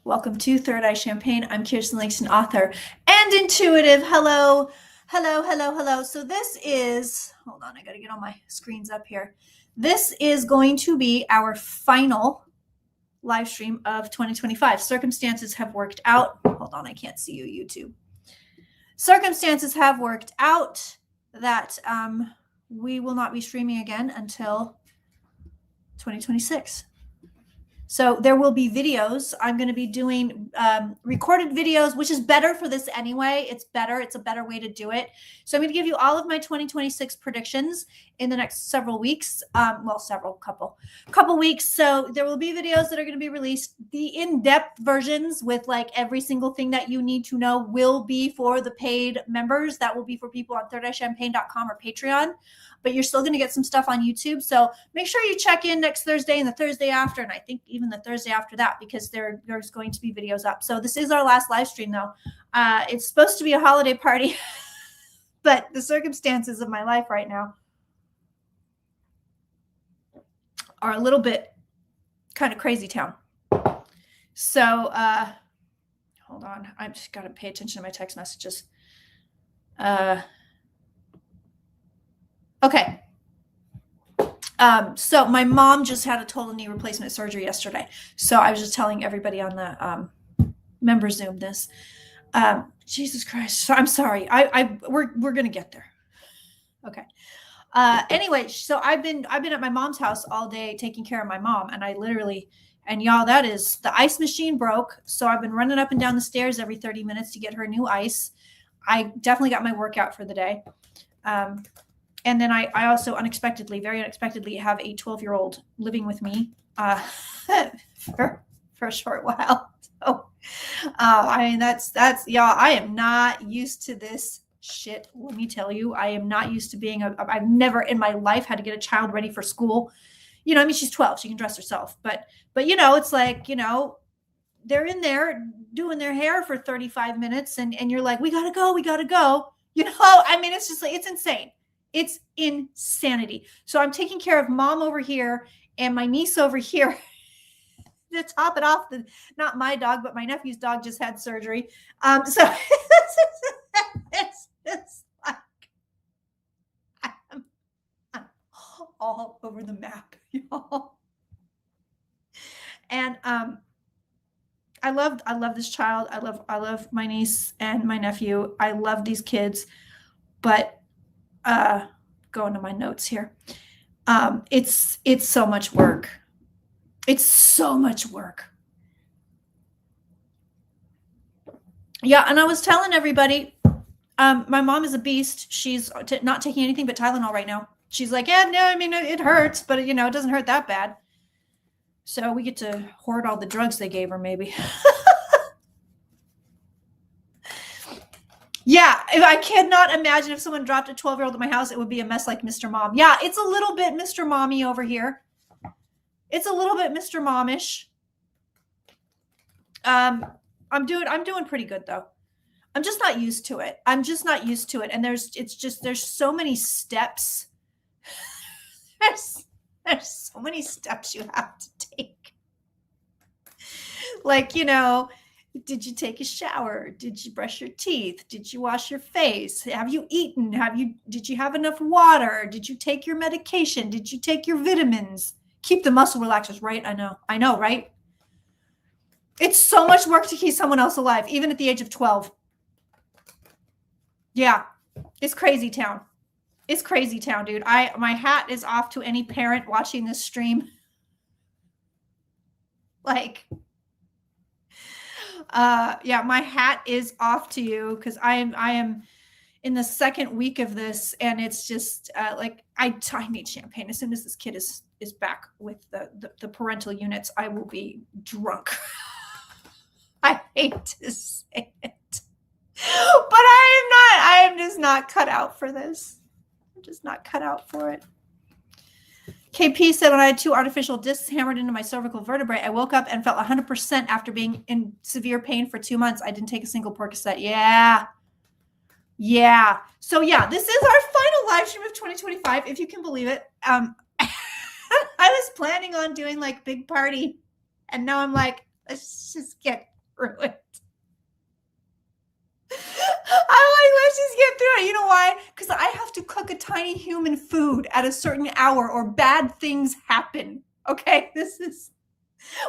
Welcome to Third Eye Champagne. I'm Kirsten Langston, author and intuitive. Hello, hello, hello, hello. So this is, hold on, I got to get all my screens up here. This is going to be our final live stream of 2025. Circumstances have worked out. Hold on, I can't see you, YouTube. Circumstances have worked out that we will not be streaming again until 2026. So there will be videos. I'm going to be doing recorded videos, which is better for this anyway. It's better. It's a better way to do it. So I'm going to give you all of my 2026 predictions in the next several weeks. Couple weeks. So there will be videos that are going to be released. The in-depth versions with like every single thing that you need to know will be for the paid members. That will be for people on thirdeyechampagne.com or Patreon. But you're still going to get some stuff on YouTube. So make sure you check in next Thursday and the Thursday after, and I think even the Thursday after that, because there's going to be videos up. So this is our last live stream, though. It's supposed to be a holiday party, but the circumstances of my life right now are a little bit kind of crazy town. So hold on. I've just got to pay attention to my text messages. Okay. So my mom just had a total knee replacement surgery yesterday. So I was just telling everybody on the member Zoom this. Jesus Christ. So I'm sorry. We're going to get there. Okay. Anyway, so I've been at my mom's house all day taking care of my mom, and y'all, that is, the ice machine broke. So I've been running up and down the stairs every 30 minutes to get her new ice. I definitely got my workout for the day. And then I also very unexpectedly have a 12-year-old living with me for a short while. So, that's y'all. I am not used to this shit. Let me tell you, I am not used to I've never in my life had to get a child ready for school. She's 12. She can dress herself. But it's like, they're in there doing their hair for 35 minutes and you're like, we got to go. It's just like, it's insane. It's insanity. So I'm taking care of mom over here and my niece over here. To top it off, not my dog, but my nephew's dog just had surgery. So it's like I'm all over the map, y'all. And I love this child. I love my niece and my nephew. I love these kids, but going to my notes here. It's so much work. It's so much work. Yeah. And I was telling everybody, my mom is a beast. She's not taking anything but Tylenol right now. She's like, yeah, no, it hurts, but it doesn't hurt that bad. So we get to hoard all the drugs they gave her, maybe. Yeah, I cannot imagine if someone dropped a 12-year-old in my house, it would be a mess like Mr. Mom. Yeah, it's a little bit Mr. Mommy over here. It's a little bit Mr. Momish. I'm doing pretty good though. I'm just not used to it. And there's so many steps. There's so many steps you have to take. Like, did you take a shower? Did you brush your teeth? Did you wash your face? Have you eaten? Did you have enough water? Did you take your medication? Did you take your vitamins? Keep the muscle relaxers, right? I know, right? It's so much work to keep someone else alive, even at the age of 12. Yeah, it's crazy town. It's crazy town, dude. My hat is off to any parent watching this stream. Like, yeah, my hat is off to you because I am in the second week of this, and it's just like I need champagne. As soon as this kid is back with the parental units, I will be drunk. I hate to say it, but I am just not cut out for this. I'm just not cut out for it. KP said, when I had 2 artificial discs hammered into my cervical vertebrae, I woke up and felt 100% after being in severe pain for 2 months. I didn't take a single Percocet. Yeah. So yeah, this is our final live stream of 2025, if you can believe it. I was planning on doing like big party, and now I'm like, let's just get through it. I'm like, let's just get through it. You know why? Because I have to cook a tiny human food at a certain hour or bad things happen. Okay, this is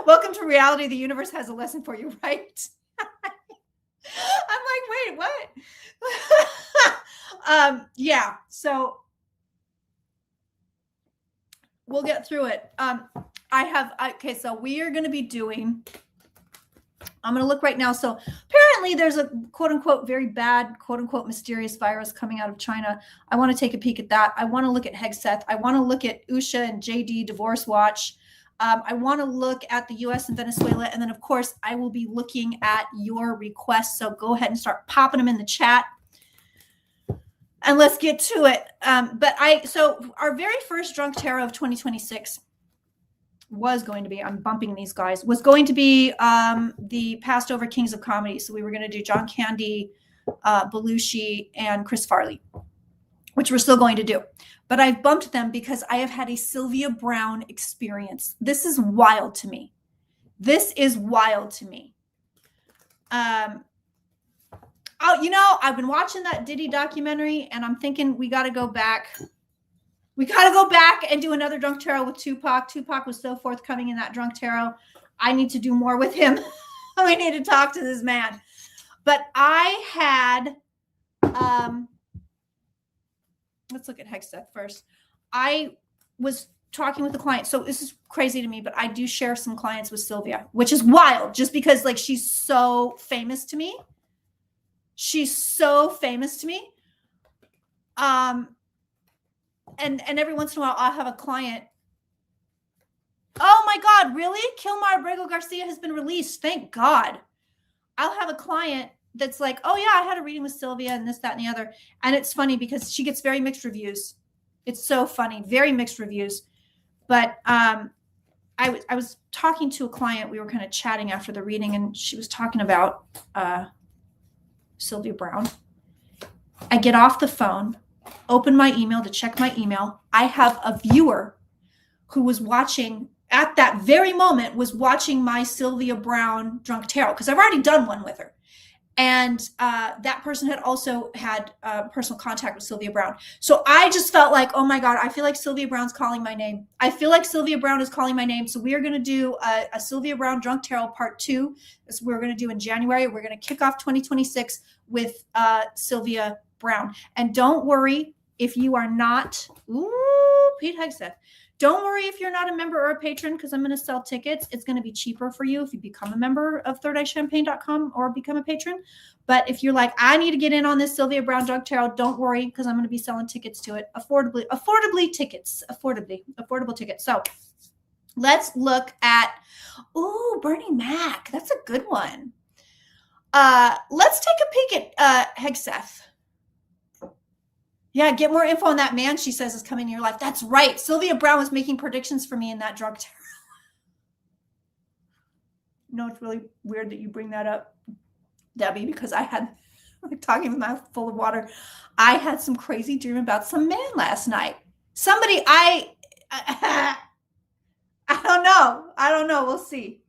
welcome to reality. The universe has a lesson for you, right? I'm like, wait, what? Yeah, so we'll get through it. Okay, so we are going to be doing, I'm going to look right now. So apparently there's a quote unquote very bad, quote unquote mysterious virus coming out of China. I want to take a peek at that. I want to look at Hegseth. I want to look at Usha and JD Divorce Watch. I want to look at the US and Venezuela. And then of course I will be looking at your requests. So go ahead and start popping them in the chat. And let's get to it. So our very first Drunk Tarot of 2026 was going to be, I'm bumping these guys, was going to be the Passed Over Kings of Comedy. So we were going to do John Candy, Belushi, and Chris Farley, which we're still going to do. But I've bumped them because I have had a Sylvia Browne experience. This is wild to me. This is wild to me. Oh, you know, I've been watching that Diddy documentary and I'm thinking we got to go back. We got to go back and do another Drunk Tarot with Tupac. Tupac was so forthcoming in that Drunk Tarot. I need to do more with him. We need to talk to this man. But I had, let's look at Hegseth first. I was talking with a client. So this is crazy to me, but I do share some clients with Sylvia, which is wild just because like she's so famous to me. She's so famous to me. And every once in a while I'll have a client. Oh my God, really? Kilmar Abrego Garcia has been released. Thank God. I'll have a client that's like, oh yeah, I had a reading with Sylvia and this, that, and the other. And it's funny because she gets very mixed reviews. It's so funny, very mixed reviews. But I was talking to a client. We were kind of chatting after the reading and she was talking about Sylvia Browne. I get off the phone, open my email to check my email. I have a viewer who was watching at that very moment, was watching my Sylvia Browne Drunk Tarot because I've already done one with her. And that person had also had personal contact with Sylvia Browne. So I just felt like, oh my God, I feel like Sylvia Browne's calling my name. I feel like Sylvia Browne is calling my name. So we are going to do a Sylvia Browne Drunk Tarot Part 2. This we're going to do in January. We're going to kick off 2026 with Sylvia Browne. And don't worry if you are not, Pete Hegseth. Don't worry if you're not a member or a patron because I'm going to sell tickets. It's going to be cheaper for you if you become a member of thirdEyeChampagne.com or become a patron. But if you're like, I need to get in on this Sylvia Browne Drunk Tarot, don't worry because I'm going to be selling tickets to it. Affordable tickets. So let's look at, Bernie Mac. That's a good one. Let's take a peek at Hegseth. Yeah, get more info on that man she says is coming in your life. That's right. Sylvia Browne was making predictions for me in that Drunk Tarot. No, it's really weird that you bring that up, Debbie, because I had, talking with my mouth full of water, I had some crazy dream about some man last night. Somebody, I don't know. We'll see.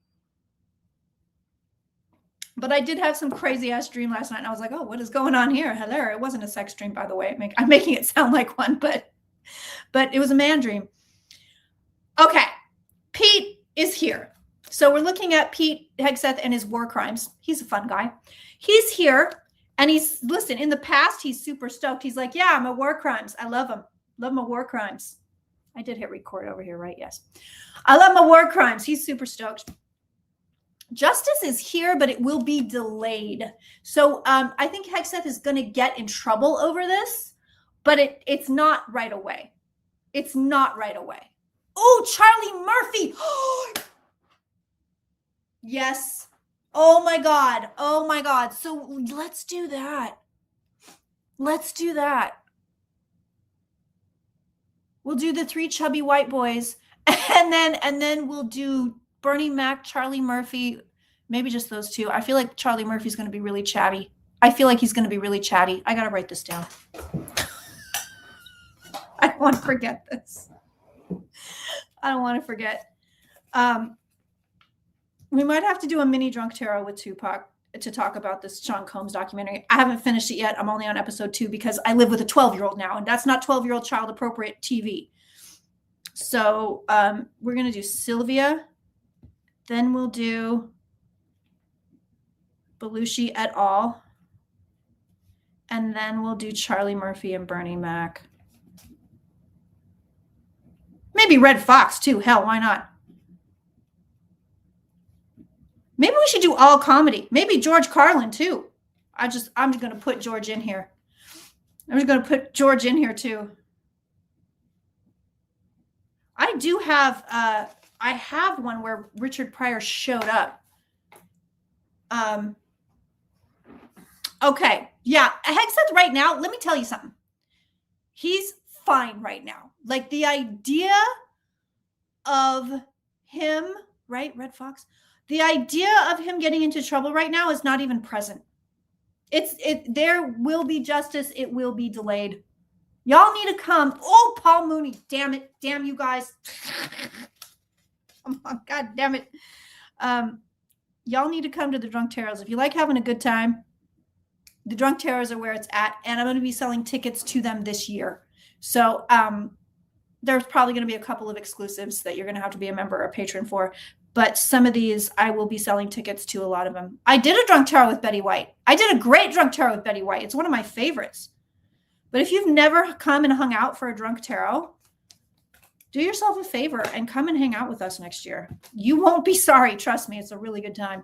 But I did have some crazy ass dream last night. And I was like, oh, what is going on here? Hello. It wasn't a sex dream, by the way. I'm making it sound like one, but it was a man dream. Okay. Pete is here. So we're looking at Pete Hegseth and his war crimes. He's a fun guy. He's here and listen, in the past, he's super stoked. He's like, yeah, I'm a war crimes. I love him. Love my war crimes. I did hit record over here, right? Yes. I love my war crimes. He's super stoked. Justice is here, but it will be delayed. So I think Hegseth is going to get in trouble over this, but it's not right away. It's not right away. Oh, Charlie Murphy. Yes. Oh my God. Oh my God. So let's do that. Let's do that. We'll do the 3 chubby white boys and then we'll do Bernie Mac, Charlie Murphy, maybe just those 2. I feel like Charlie Murphy's going to be really chatty. I feel like he's going to be really chatty. I got to write this down. I don't want to forget this. I don't want to forget. We might have to do a mini drunk tarot with Tupac to talk about this Sean Combs documentary. I haven't finished it yet. I'm only on episode 2 because I live with a 12-year-old now, and that's not 12-year-old child appropriate TV. So we're going to do Sylvia. Then we'll do Belushi et al. And then we'll do Charlie Murphy and Bernie Mac. Maybe Red Fox too. Hell, why not? Maybe we should do all comedy. Maybe George Carlin too. I'm just going to put George in here. I'm just going to put George in here too. I do have, I have one where Richard Pryor showed up. Okay. Yeah. Hegseth right now, let me tell you something. He's fine right now. Like the idea of him, right? Red Fox. The idea of him getting into trouble right now is not even present. There will be justice. It will be delayed. Y'all need to come. Oh, Paul Mooney. Damn it. Damn you guys. Come on. God damn it. Y'all need to come to the Drunk Tarots. If you like having a good time, the Drunk Tarots are where it's at. And I'm going to be selling tickets to them this year. So there's probably going to be a couple of exclusives that you're going to have to be a member or a patron for. But some of these, I will be selling tickets to a lot of them. I did a Drunk Tarot with Betty White. I did a great Drunk Tarot with Betty White. It's one of my favorites. But if you've never come and hung out for a Drunk Tarot, do yourself a favor and come and hang out with us next year. You won't be sorry. Trust me. It's a really good time.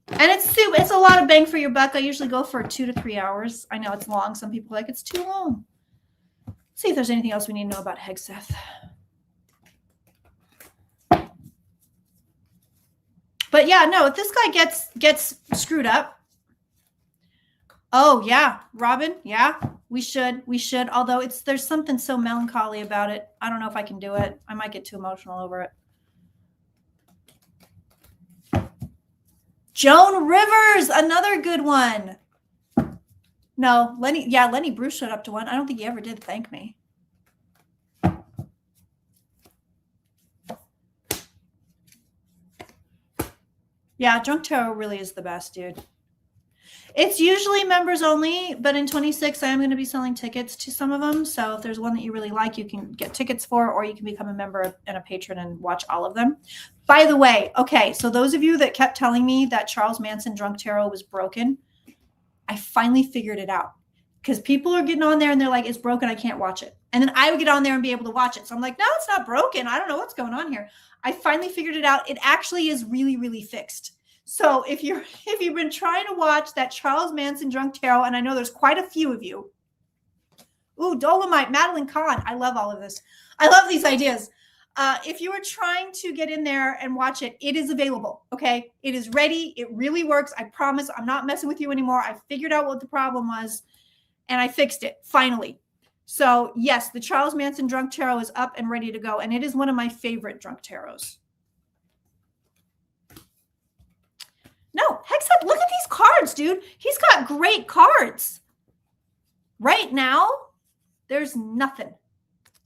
And it's a lot of bang for your buck. I usually go for 2 to 3 hours. I know it's long. Some people are like, it's too long. Let's see if there's anything else we need to know about Hegseth. But yeah, no, if this guy gets screwed up. Oh yeah, Robin, yeah, we should. Although there's something so melancholy about it. I don't know if I can do it. I might get too emotional over it. Joan Rivers, another good one. No, Lenny Bruce showed up to one. I don't think he ever did thank me. Yeah, Drunk Tarot really is the best, dude. It's usually members only, but in 26, I am going to be selling tickets to some of them. So if there's one that you really like, you can get tickets for, or you can become a member and a patron and watch all of them. By the way, okay, so those of you that kept telling me that Charles Manson Drunk Tarot was broken, I finally figured it out. Because people are getting on there and they're like, it's broken, I can't watch it. And then I would get on there and be able to watch it. So I'm like, no, it's not broken. I don't know what's going on here. I finally figured it out. It actually is really, really fixed. So if you've been trying to watch that Charles Manson Drunk Tarot, and I know there's quite a few of you. Ooh, Dolomite, Madeline Kahn. I love all of this. I love these ideas. If you are trying to get in there and watch it, it is available. Okay. It is ready. It really works. I promise I'm not messing with you anymore. I figured out what the problem was and I fixed it finally. So yes, the Charles Manson Drunk Tarot is up and ready to go. And it is one of my favorite Drunk Tarots. No, Hegseth, look at these cards, dude. He's got great cards. Right now, there's nothing.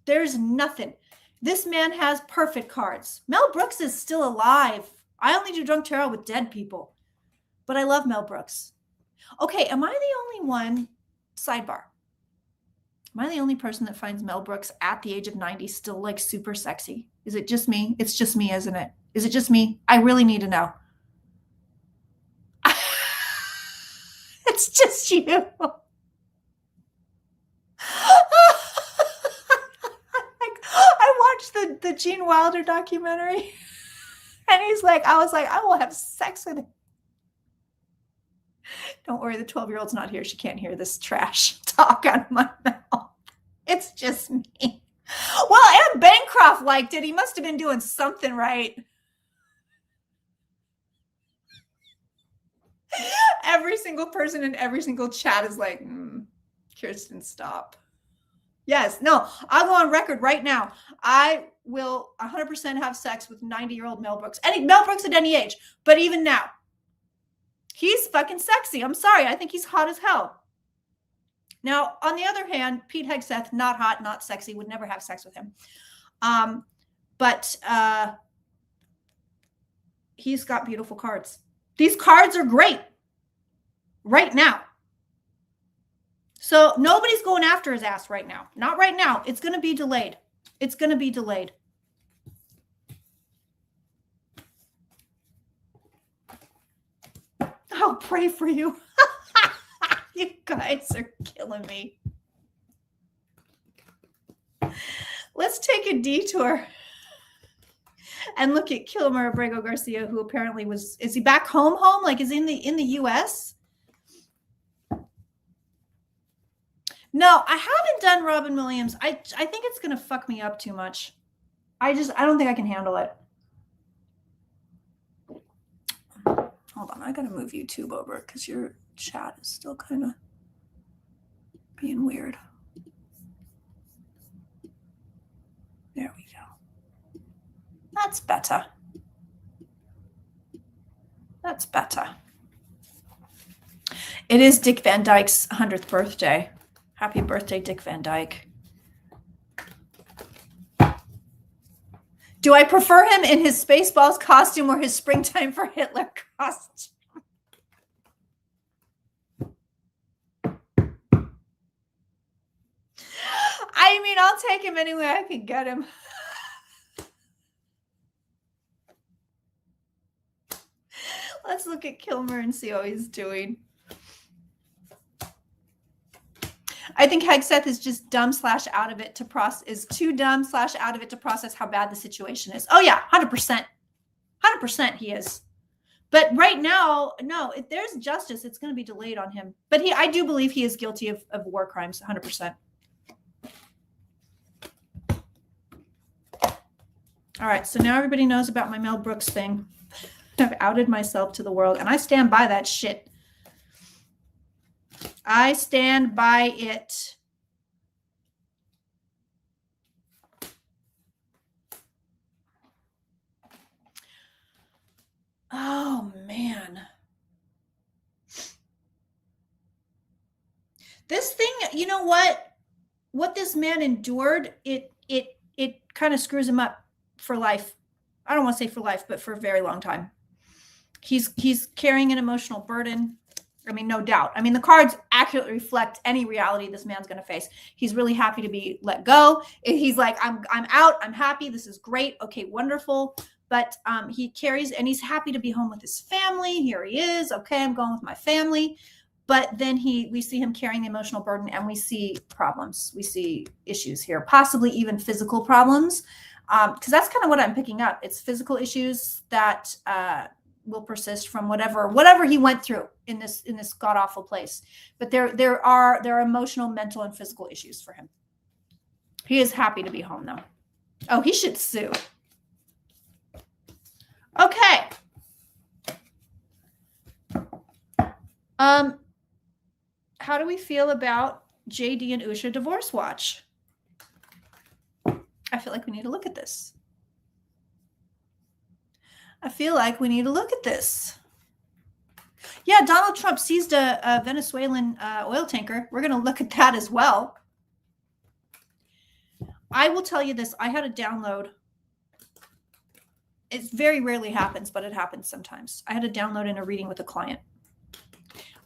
There's nothing. This man has perfect cards. Mel Brooks is still alive. I only do Drunk Tarot with dead people. But I love Mel Brooks. Okay, am I the only one? Sidebar. Am I the only person that finds Mel Brooks at the age of 90 still like super sexy? Is it just me? It's just me, isn't it? Is it just me? I really need to know. It's just you. I watched the Gene Wilder documentary and he's like, I was like, I will have sex with him. Don't worry, the 12-year-old's not here. She can't hear this trash talk out of my mouth. It's just me. Well, Ed Bancroft liked it. He must have been doing something right. Every single person in every single chat is like, Kirsten, stop. Yes, no, I'll go on record right now. I will 100% have sex with 90-year-old Mel Brooks. Mel Brooks at any age, but even now, he's fucking sexy. I'm sorry. I think he's hot as hell. Now, on the other hand, Pete Hegseth, not hot, not sexy, would never have sex with him. But he's got beautiful cards. These cards are great right now. So nobody's going after his ass right now. Not right now. It's going to be delayed. It's going to be delayed. I'll pray for you. You guys are killing me. Let's take a detour and look at Kilmer Abrego Garcia, who apparently is he back home? Like is in the US? No, I haven't done Robin Williams. I think it's going to fuck me up too much. I don't think I can handle it. Hold on, I got to move YouTube over because your chat is still kind of being weird. There we go. That's better. That's better. It is Dick Van Dyke's 100th birthday. Happy birthday, Dick Van Dyke. Do I prefer him in his Spaceballs costume or his Springtime for Hitler costume? I mean, I'll take him any way I can get him. Let's look at Kilmer and see how he's doing. I think Hegseth is just dumb / out of it to process, is too dumb / out of it to process how bad the situation is. Oh yeah, 100%. 100% he is. But right now, no, if there's justice, it's going to be delayed on him. But I do believe he is guilty of war crimes, 100%. All right, so now everybody knows about my Mel Brooks thing. I've outed myself to the world, and I stand by that shit. I stand by it. Oh, man. This thing, you know what? What this man endured, it kind of screws him up for life. I don't want to say for life, but for a very long time. He's carrying an emotional burden. I mean, no doubt. I mean, the cards accurately reflect any reality this man's going to face. He's really happy to be let go. He's like, I'm out. I'm happy. This is great. Okay, wonderful. But he carries, and he's happy to be home with his family. Here he is. Okay, I'm going with my family. But then we see him carrying the emotional burden, and we see problems. We see issues here, possibly even physical problems, because that's kind of what I'm picking up. It's physical issues that will persist from whatever he went through in this god awful place. But there are emotional, mental, and physical issues for him. He is happy to be home though. Oh, he should sue. Okay. How do we feel about JD and Usha divorce watch? I feel like we need to look at this. Yeah, Donald Trump seized a Venezuelan oil tanker. We're going to look at that as well. I will tell you this. I had a download. It very rarely happens, but it happens sometimes. I had a download in a reading with a client.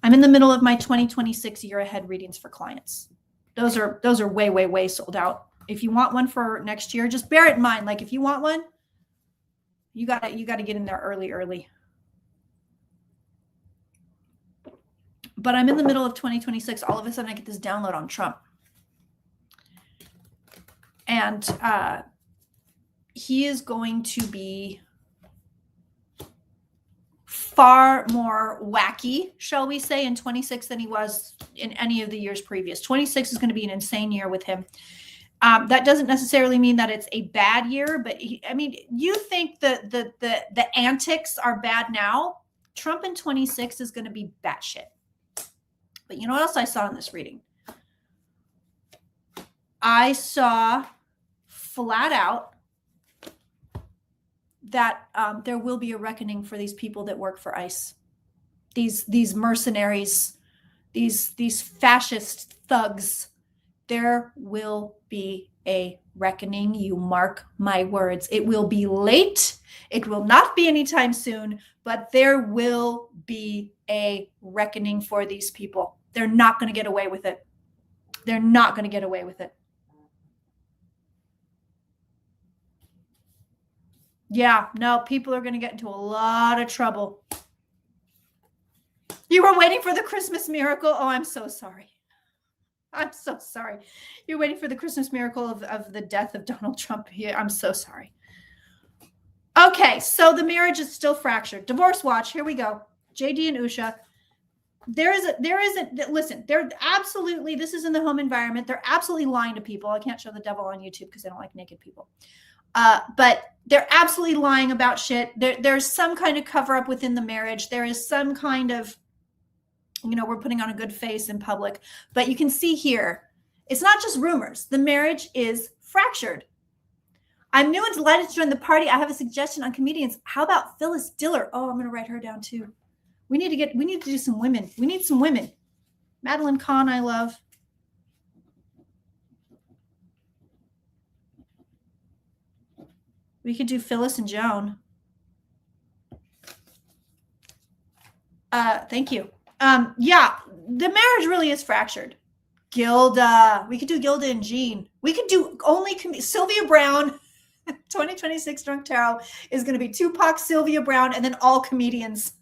I'm in the middle of my 2026 year ahead readings for clients. Those are way, way, way sold out. If you want one for next year, just bear it in mind. Like if you want one, you gotta get in there early. But I'm in the middle of 2026. All of a sudden I get this download on Trump. And he is going to be far more wacky, shall we say, in 26 than he was in any of the years previous. 26 is going to be an insane year with him. That doesn't necessarily mean that it's a bad year, but you think the antics are bad now. Trump in 26 is going to be batshit. But you know what else I saw in this reading? I saw flat out that there will be a reckoning for these people that work for ICE. These mercenaries, these fascist thugs. There will be a reckoning. You mark my words. It will be late. It will not be anytime soon, but there will be a reckoning for these people. They're not going to get away with it. They're not going to get away with it. Yeah, no, people are going to get into a lot of trouble. You were waiting for the Christmas miracle? Oh, I'm so sorry. I'm so sorry. You're waiting for the Christmas miracle of the death of Donald Trump. Yeah, I'm so sorry. Okay, so the marriage is still fractured. Divorce watch. Here we go. JD and Usha. Listen, they're absolutely, this is in the home environment. They're absolutely lying to people. I can't show the devil on YouTube because I don't like naked people. But they're absolutely lying about shit. There's some kind of cover up within the marriage. There is some kind of, we're putting on a good face in public, but you can see here, it's not just rumors. The marriage is fractured. I'm new and delighted to join the party. I have a suggestion on comedians. How about Phyllis Diller? Oh, I'm going to write her down too. We need to do some women. We need some women. Madeline Kahn, I love. We could do Phyllis and Joan. Thank you. Yeah, the marriage really is fractured. Gilda. We could do Gilda and Jean. We could do only Sylvia Brown. 2026 Drunk Tarot is going to be Tupac, Sylvia Brown, and then all comedians.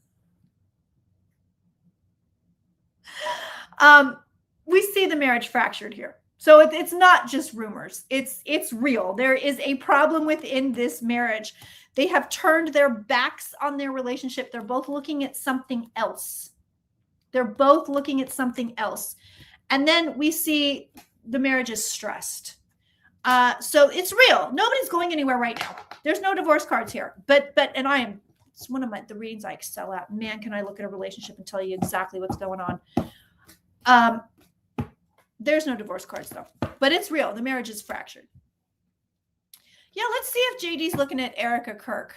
We see the marriage fractured here. So it's not just rumors. It's real. There is a problem within this marriage. They have turned their backs on their relationship. They're both looking at something else. And then we see the marriage is stressed. So it's real. Nobody's going anywhere right now. There's no divorce cards here. And it's one of the readings I excel at. Man, can I look at a relationship and tell you exactly what's going on. There's no divorce cards though, but it's real. The marriage is fractured. Yeah, let's see if JD's looking at Erica Kirk.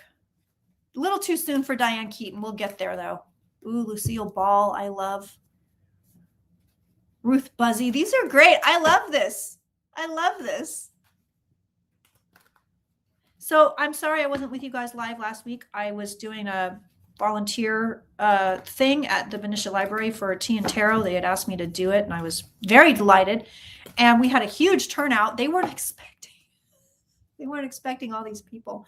A little too soon for Diane Keaton. We'll get there though. Ooh, Lucille Ball, I love. Ruth Buzzy. These are great. I love this. So I'm sorry I wasn't with you guys live last week. I was doing a volunteer thing at the Benicia Library for Tea and Tarot. They had asked me to do it, and I was very delighted. And we had a huge turnout. They weren't expecting all these people.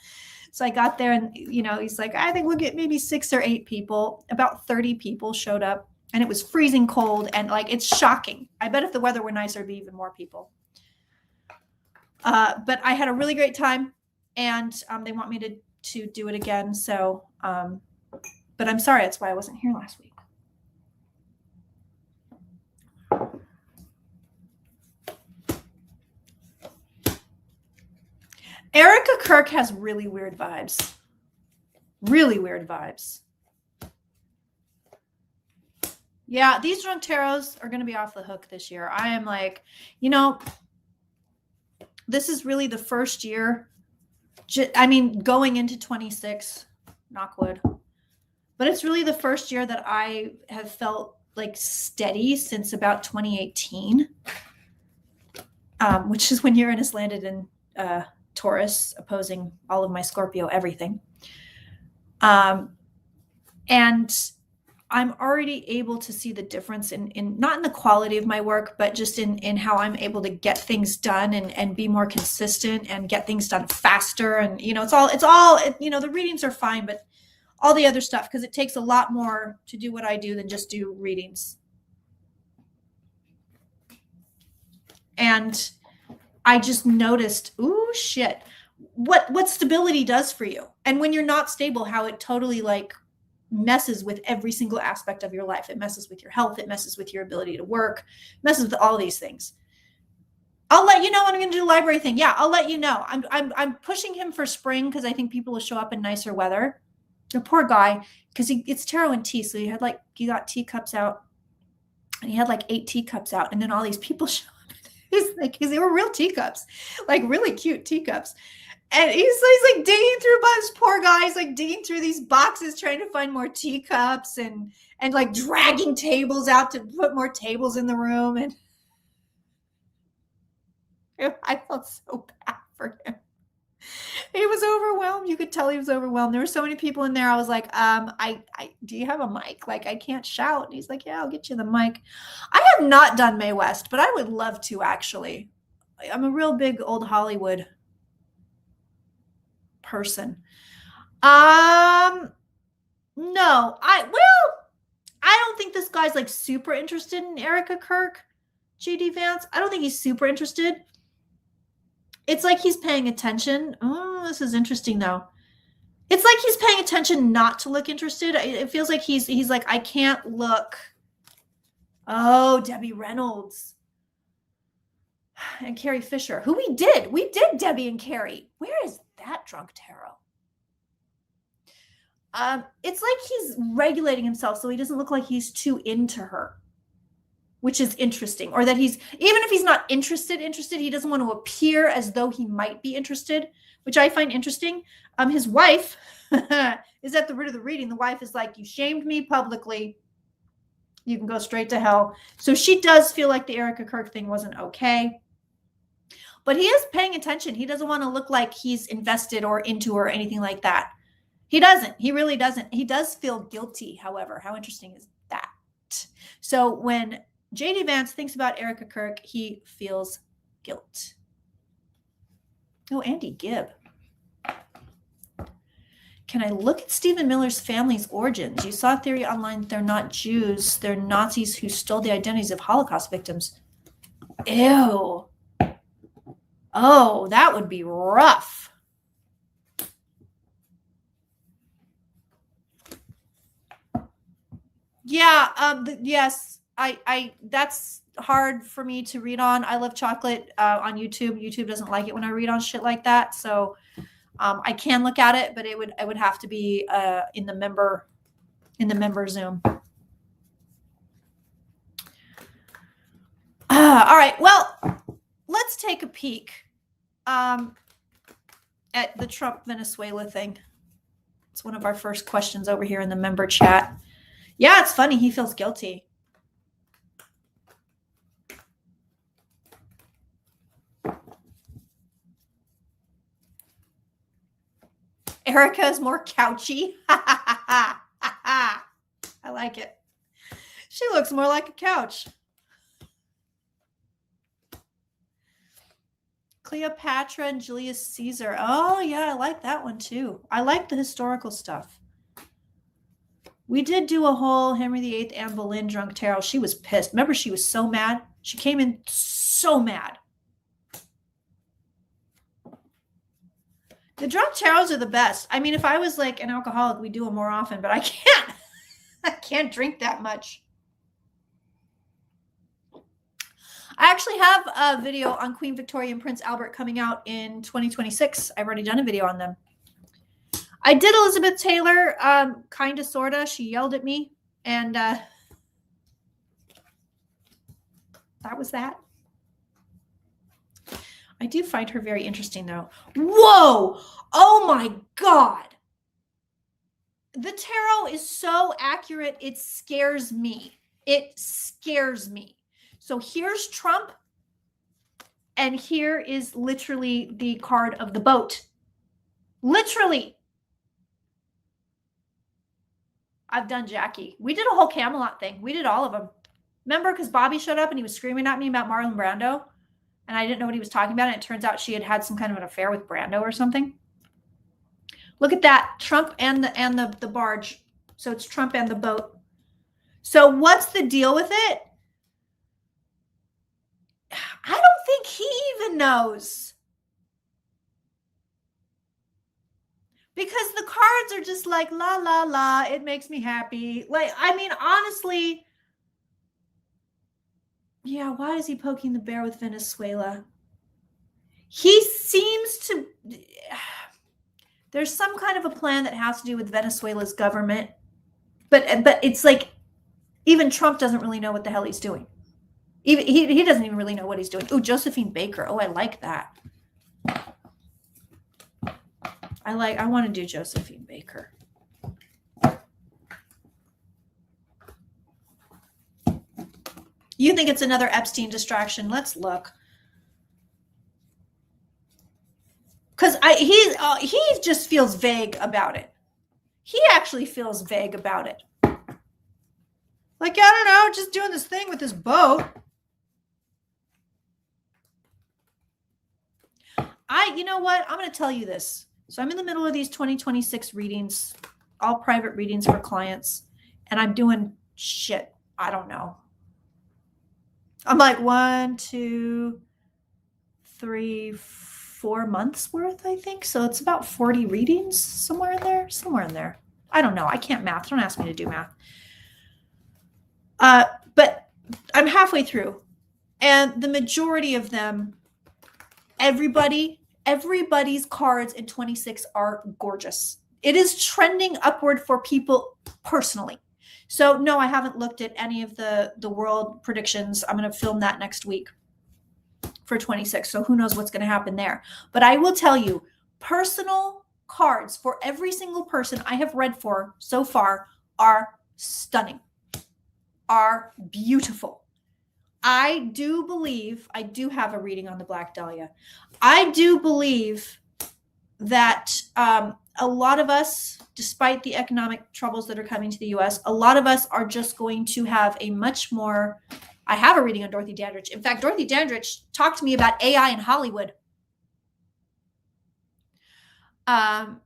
So I got there, and he's like, I think we'll get maybe 6 or 8 people. About 30 people showed up, and it was freezing cold, and it's shocking. I bet if the weather were nicer, it'd be even more people. But I had a really great time, and they want me to do it again. So, but I'm sorry, that's why I wasn't here last week. Erica Kirk has really weird vibes. Yeah, these drunk tarots are going to be off the hook this year. I am like, this is really the first year. Going into 26, knock wood. But it's really the first year that I have felt steady since about 2018, which is when Uranus landed in Taurus, opposing all of my Scorpio everything. And I'm already able to see the difference in not in the quality of my work, but just in how I'm able to get things done and be more consistent and get things done faster. And, it's all, the readings are fine, but all the other stuff, because it takes a lot more to do what I do than just do readings. And I just noticed, ooh, shit, what stability does for you. And when you're not stable, how it totally messes with every single aspect of your life. It messes with your health. It messes with your ability to work, messes with all these things. I'll let you know when I'm going to do the library thing. Yeah, I'll let you know. I'm pushing him for spring because I think people will show up in nicer weather. The poor guy, because it's tarot and tea. So he got teacups out, and he had 8 teacups out, and then all these people show up. They were real teacups, really cute teacups. And he's digging through, this poor guy's digging through these boxes, trying to find more teacups and dragging tables out to put more tables in the room. And I felt so bad for him. He was overwhelmed. You could tell he was overwhelmed. There were so many people in there. I was like, I do you have a mic? Like, I can't shout. And he's like, yeah, I'll get you the mic. I have not done Mae West, but I would love to, actually. I'm a real big old Hollywood person. No, I don't think this guy's like super interested in Erica Kirk, JD Vance. I don't think he's super interested. It's like he's paying attention. Oh, this is interesting though. It's like he's paying attention not to look interested. It feels like he's like, I can't look. Oh, Debbie Reynolds and Carrie Fisher, who we did Debbie and Carrie. Where is that drunk tarot? It's like he's regulating himself so he doesn't look like he's too into her, which is interesting. Or that he's, even if he's not interested, he doesn't want to appear as though he might be interested, which I find interesting. His wife is at the root of the reading. The wife is like, you shamed me publicly. You can go straight to hell. So she does feel like the Erica Kirk thing wasn't okay. But he is paying attention. He doesn't want to look like he's invested or into her or anything like that. He doesn't. He really doesn't. He does feel guilty, however. How interesting is that? So when JD Vance thinks about Erica Kirk, he feels guilt. Oh, Andy Gibb. Can I look at Stephen Miller's family's origins? You saw a theory online that they're not Jews. They're Nazis who stole the identities of Holocaust victims. Ew. Oh, that would be rough. Yeah, yes, I that's hard for me to read on. I love chocolate on YouTube. YouTube doesn't like it when I read on shit like that. So I can look at it, but it would have to be in the member Zoom. All right. Well, let's take a peek at the Trump Venezuela thing. It's one of our first questions over here in the member chat. Yeah, it's funny. He feels guilty. Erica is more couchy. I like it. She looks more like a couch. Cleopatra and Julius Caesar. Oh, yeah, I like that one too. I like the historical stuff. We did do a whole Henry VIII Anne Boleyn drunk tarot. She was pissed. Remember, she was so mad. She came in so mad. The drunk tarots are the best. I mean, if I was like an alcoholic, we'd do them more often, but I can't. I can't drink that much. I actually have a video on Queen Victoria and Prince Albert coming out in 2026. I've already done a video on them. I did Elizabeth Taylor, kind of, sort of. She yelled at me, and that was that. I do find her very interesting, though. Whoa! Oh, my God. The tarot is so accurate, it scares me. It scares me. So here's Trump, and here is literally the card of the boat. Literally. I've done Jackie. We did a whole Camelot thing. We did all of them. Remember, because Bobby showed up and he was screaming at me about Marlon Brando, and I didn't know what he was talking about, and it turns out she had had some kind of an affair with Brando or something. Look at that. Trump and the barge. So it's Trump and the boat. So what's the deal with it? I don't think he even knows. Because the cards are just like, la, la, la, it makes me happy. Like, I mean, honestly, yeah, why is he poking the bear with Venezuela? He seems to, there's some kind of a plan that has to do with Venezuela's government. But it's like, even Trump doesn't really know what the hell he's doing. Even he doesn't even really know what he's doing. Oh, Josephine Baker. Oh, I like that. I want to do Josephine Baker. You think it's another Epstein distraction? Let's look. he just feels vague about it. He actually feels vague about it. Like, I don't know, just doing this thing with this boat. You know what? I'm going to tell you this. So I'm in the middle of these 2026 readings, all private readings for clients, and I'm doing shit. I don't know. I'm like 1, 2, 3, 4 months worth, I think. So it's about 40 readings, somewhere in there. I don't know. I can't math. Don't ask me to do math. But I'm halfway through, and the majority of them, everybody's cards in 26 are gorgeous. It is trending upward for people personally. So no, I haven't looked at any of the world predictions. I'm going to film that next week for 26. So who knows what's going to happen there. But I will tell you, personal cards for every single person I have read for so far are stunning, are beautiful. I do believe, I do have a reading on the Black Dahlia. I do believe that a lot of us, despite the economic troubles that are coming to the US, a lot of us are just going to have a much more, I have a reading on Dorothy Dandridge. In fact, Dorothy Dandridge talked to me about AI in Hollywood. I'm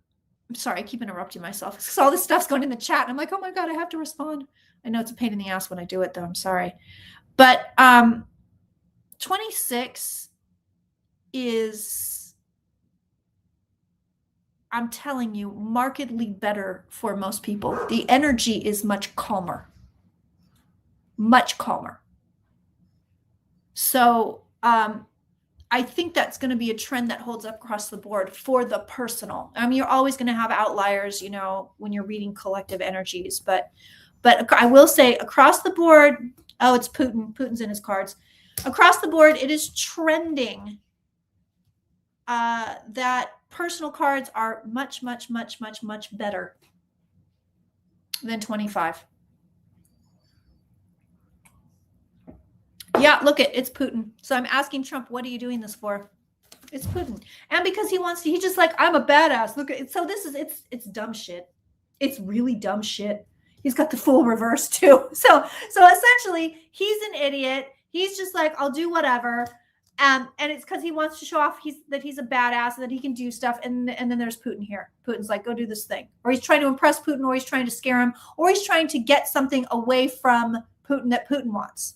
sorry, I keep interrupting myself because all this stuff's going in the chat. And I'm like, oh my God, I have to respond. I know it's a pain in the ass when I do it though. I'm sorry. But 26 is, I'm telling you, markedly better for most people. The energy is much calmer. Much calmer. So I think that's going to be a trend that holds up across the board for the personal. I mean, you're always going to have outliers, you know, when you're reading collective energies. But I will say across the board, oh, it's Putin. Putin's in his cards. Across the board, it is trending that personal cards are much, much, much, much, much better than 25. Yeah, look it's Putin. So I'm asking Trump, what are you doing this for? It's Putin. And because he wants to, he's just like, I'm a badass. Look at it. So this is, it's dumb shit. It's really dumb shit. He's got the full reverse too. So essentially he's an idiot. He's just like, I'll do whatever. And it's because he wants to show off that he's a badass and that he can do stuff. And then there's Putin here. Putin's like, go do this thing. Or he's trying to impress Putin, or he's trying to scare him, or he's trying to get something away from Putin that Putin wants.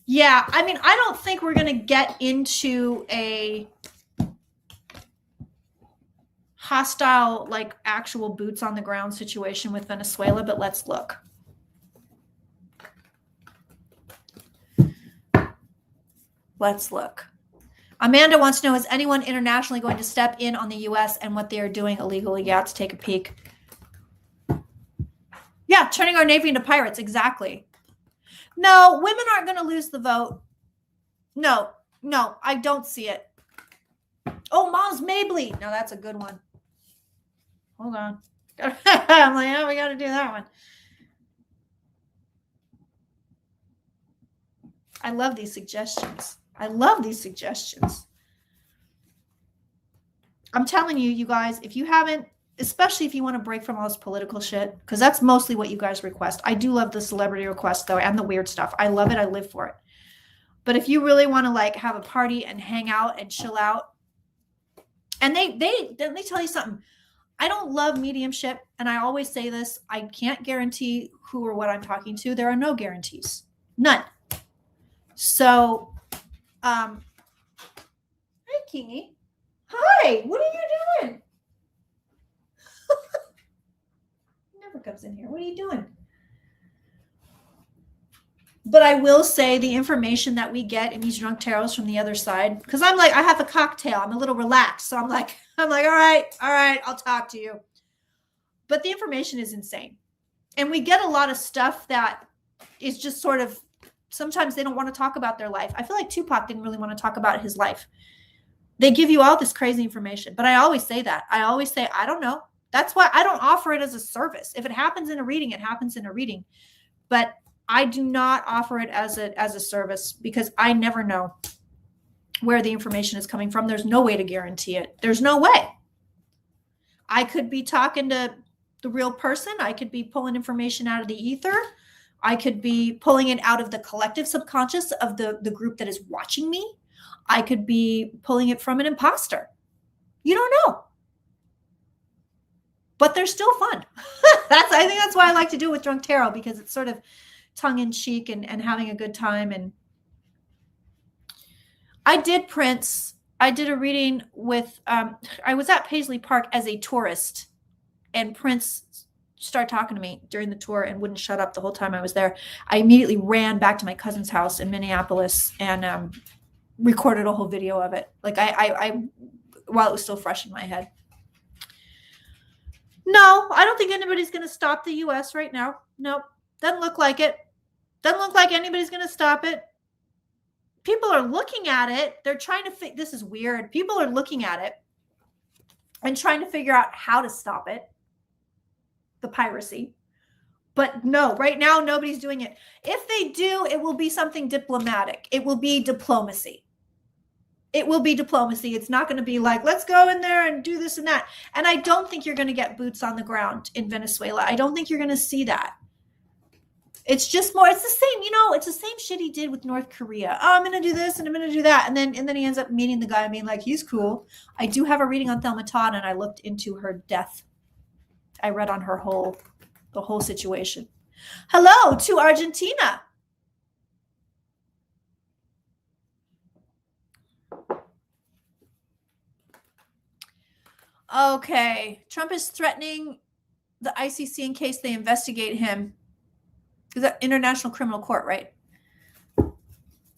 Yeah, I mean, I don't think we're going to get into a hostile, like actual boots on the ground situation with Venezuela, but let's look. Let's look. Amanda wants to know, is anyone internationally going to step in on the U.S. and what they are doing illegally? Yeah, let's take a peek. Yeah, turning our Navy into pirates, exactly. No, women aren't going to lose the vote. No, I don't see it. Oh, Mom's Mabley. No, that's a good one. Hold on. I'm like, oh, we got to do that one. I love these suggestions. I'm telling you, you guys, if you haven't, especially if you want to break from all this political shit, because that's mostly what you guys request. I do love the celebrity requests though, and the weird stuff. I love it. I live for it. But if you really want to like have a party and hang out and chill out, and they tell you something. I don't love mediumship, and I always say this. I can't guarantee who or what I'm talking to. There are no guarantees. None. So, hi, Kingy. Hi, what are you doing? Never comes in here. What are you doing? But I will say the information that we get in these drunk tarots from the other side, because I'm like, I have a cocktail. I'm a little relaxed. So I'm like, all right, I'll talk to you. But the information is insane. And we get a lot of stuff that is just sort of, sometimes they don't want to talk about their life. I feel like Tupac didn't really want to talk about his life. They give you all this crazy information. But I always say that. I always say, I don't know. That's why I don't offer it as a service. If it happens in a reading, it happens in a reading. but I do not offer it as a service because I never know where the information is coming from. There's no way to guarantee it. There's no way. I could be talking to the real person. I could be pulling information out of the ether. I could be pulling it out of the collective subconscious of the group that is watching me. I could be pulling it from an imposter. You don't know. But they're still fun. I think that's why I like to do it with Drunk Tarot, because it's sort of tongue-in-cheek and having a good time. And I did Prince. I did a reading with, I was at Paisley Park as a tourist, and Prince started talking to me during the tour and wouldn't shut up the whole time I was there. I immediately ran back to my cousin's house in Minneapolis and recorded a whole video of it. Like I while it was still fresh in my head. No, I don't think anybody's going to stop the U.S. right now. Nope. Doesn't look like it. Doesn't look like anybody's going to stop it. People are looking at it. They're trying to this is weird. People are looking at it and trying to figure out how to stop it. The piracy. But no, right now, nobody's doing it. If they do, it will be something diplomatic. It will be diplomacy. It will be diplomacy. It's not going to be like, let's go in there and do this and that. And I don't think you're going to get boots on the ground in Venezuela. I don't think you're going to see that. It's just more, it's the same, it's the same shit he did with North Korea. Oh, I'm going to do this and I'm going to do that. And then he ends up meeting the guy and being like, he's cool. I do have a reading on Thelma Todd, and I looked into her death. I read on her the whole situation. Hello to Argentina. Okay. Trump is threatening the ICC in case they investigate him. Is that International Criminal Court, right?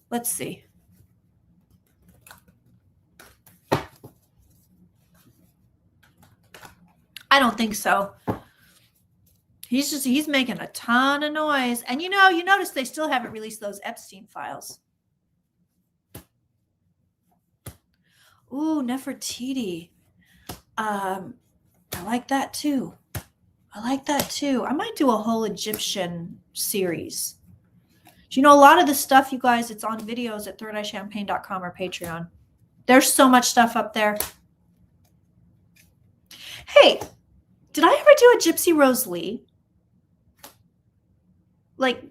Let's see. I don't think so. He's making a ton of noise. And you notice they still haven't released those Epstein files. Ooh, Nefertiti. I like that too. I might do a whole Egyptian series. Do you know a lot of the stuff, you guys, it's on videos at thirdeyechampagne.com or Patreon. There's so much stuff up there. Hey, did I ever do a Gypsy Rose Lee? Like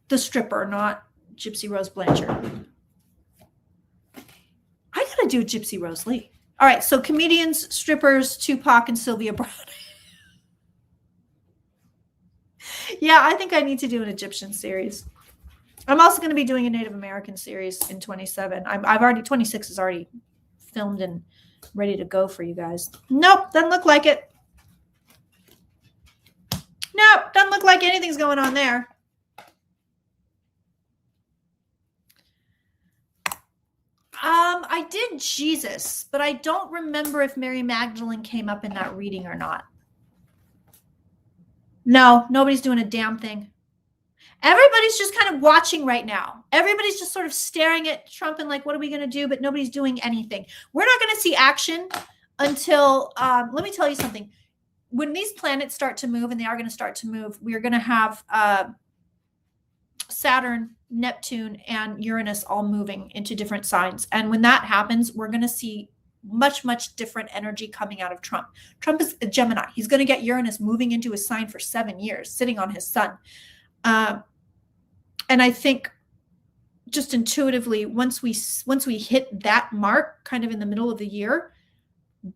the stripper, not Gypsy Rose Blanchard. I gotta do Gypsy Rose Lee. All right, so comedians, strippers, Tupac, and Sylvia Brown. Yeah, I think I need to do an Egyptian series. I'm also going to be doing a Native American series in 27. 26 is already filmed and ready to go for you guys. Nope, doesn't look like it. Nope, doesn't look like anything's going on there. I did Jesus, but I don't remember if Mary Magdalene came up in that reading or not. No, nobody's doing a damn thing. Everybody's just kind of watching right now. Everybody's just sort of staring at Trump and like, what are we going to do? But nobody's doing anything. We're not going to see action until, let me tell you something. When these planets start to move, and they are going to start to move, we're going to have Saturn, Neptune, and Uranus all moving into different signs. And when that happens, we're going to see much, much different energy coming out of Trump. Trump is a Gemini. He's going to get Uranus moving into his sign for 7 years, sitting on his sun. And I think just intuitively, once we hit that mark kind of in the middle of the year,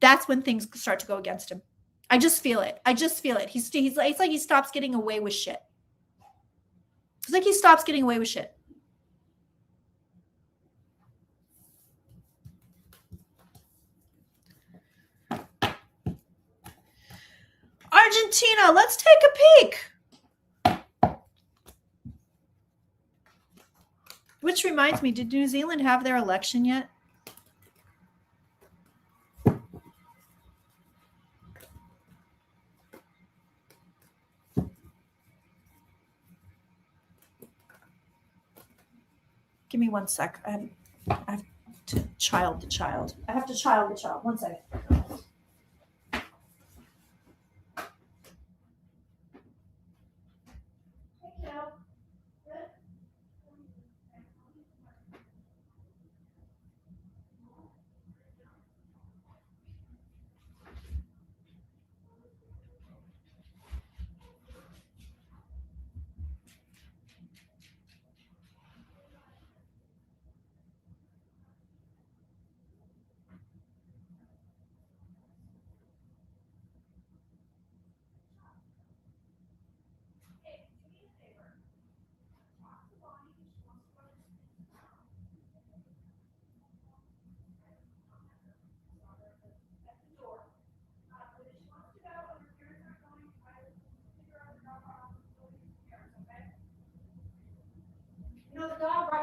that's when things start to go against him. I just feel it. It's like he stops getting away with shit. It's like he stops getting away with shit. Argentina, let's take a peek. Which reminds me, did New Zealand have their election yet? Give me 1 sec. I have to child the child. I have to child the child. 1 second. Hey, kiddo.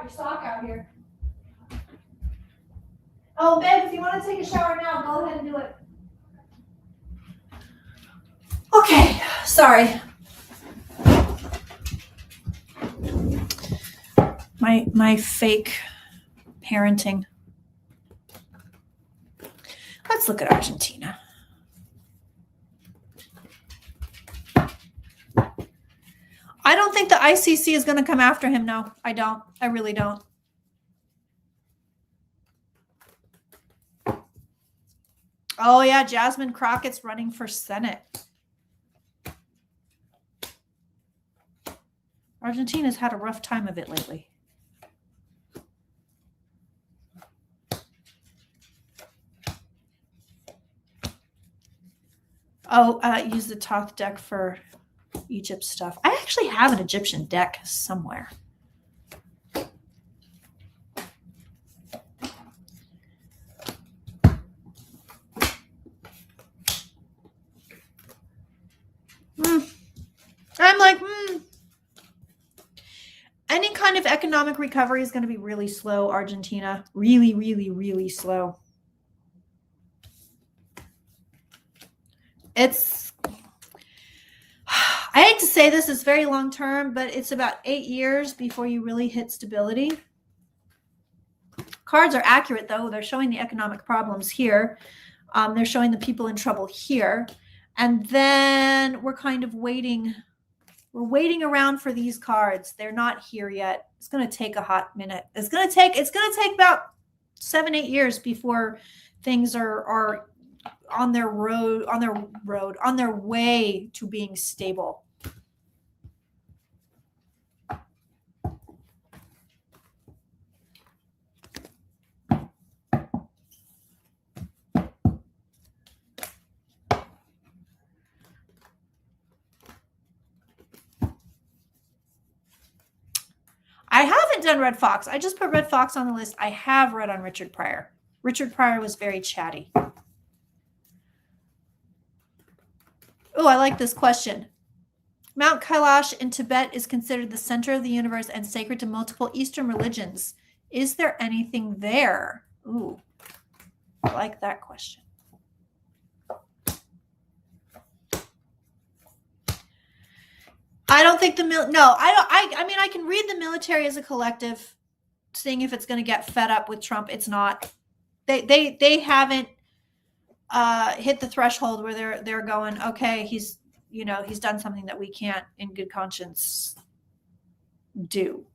your sock out here. Oh, babe, if you want to take a shower now, go ahead and do it. Okay, sorry. My fake parenting. Let's look at Argentina. I don't think the ICC is going to come after him. No, I don't. I really don't. Oh, yeah, Jasmine Crockett's running for Senate. Argentina's had a rough time of it lately. Oh, use the Thoth deck for Egypt stuff. I actually have an Egyptian deck somewhere. I'm like, any kind of economic recovery is going to be really slow, Argentina. Really, really, really slow. It's, I hate to say this, it's very long term, but it's about 8 years before you really hit stability. Cards are accurate, though. They're showing the economic problems here. They're showing the people in trouble here. And then we're kind of waiting. We're waiting around for these cards. They're not here yet. It's going to take a hot minute. It's going to take about 7-8 years before things are on their way to being stable. I haven't done Red Fox. I just put Red Fox on the list. I have read on Richard Pryor. Richard Pryor was very chatty. Oh, I like this question. Mount Kailash in Tibet is considered the center of the universe and sacred to multiple Eastern religions. Is there anything there? Ooh, I like that question. I don't think I mean, I can read the military as a collective, seeing if it's going to get fed up with Trump. It's not. They haven't hit the threshold where they're going, okay, he's done something that we can't in good conscience do.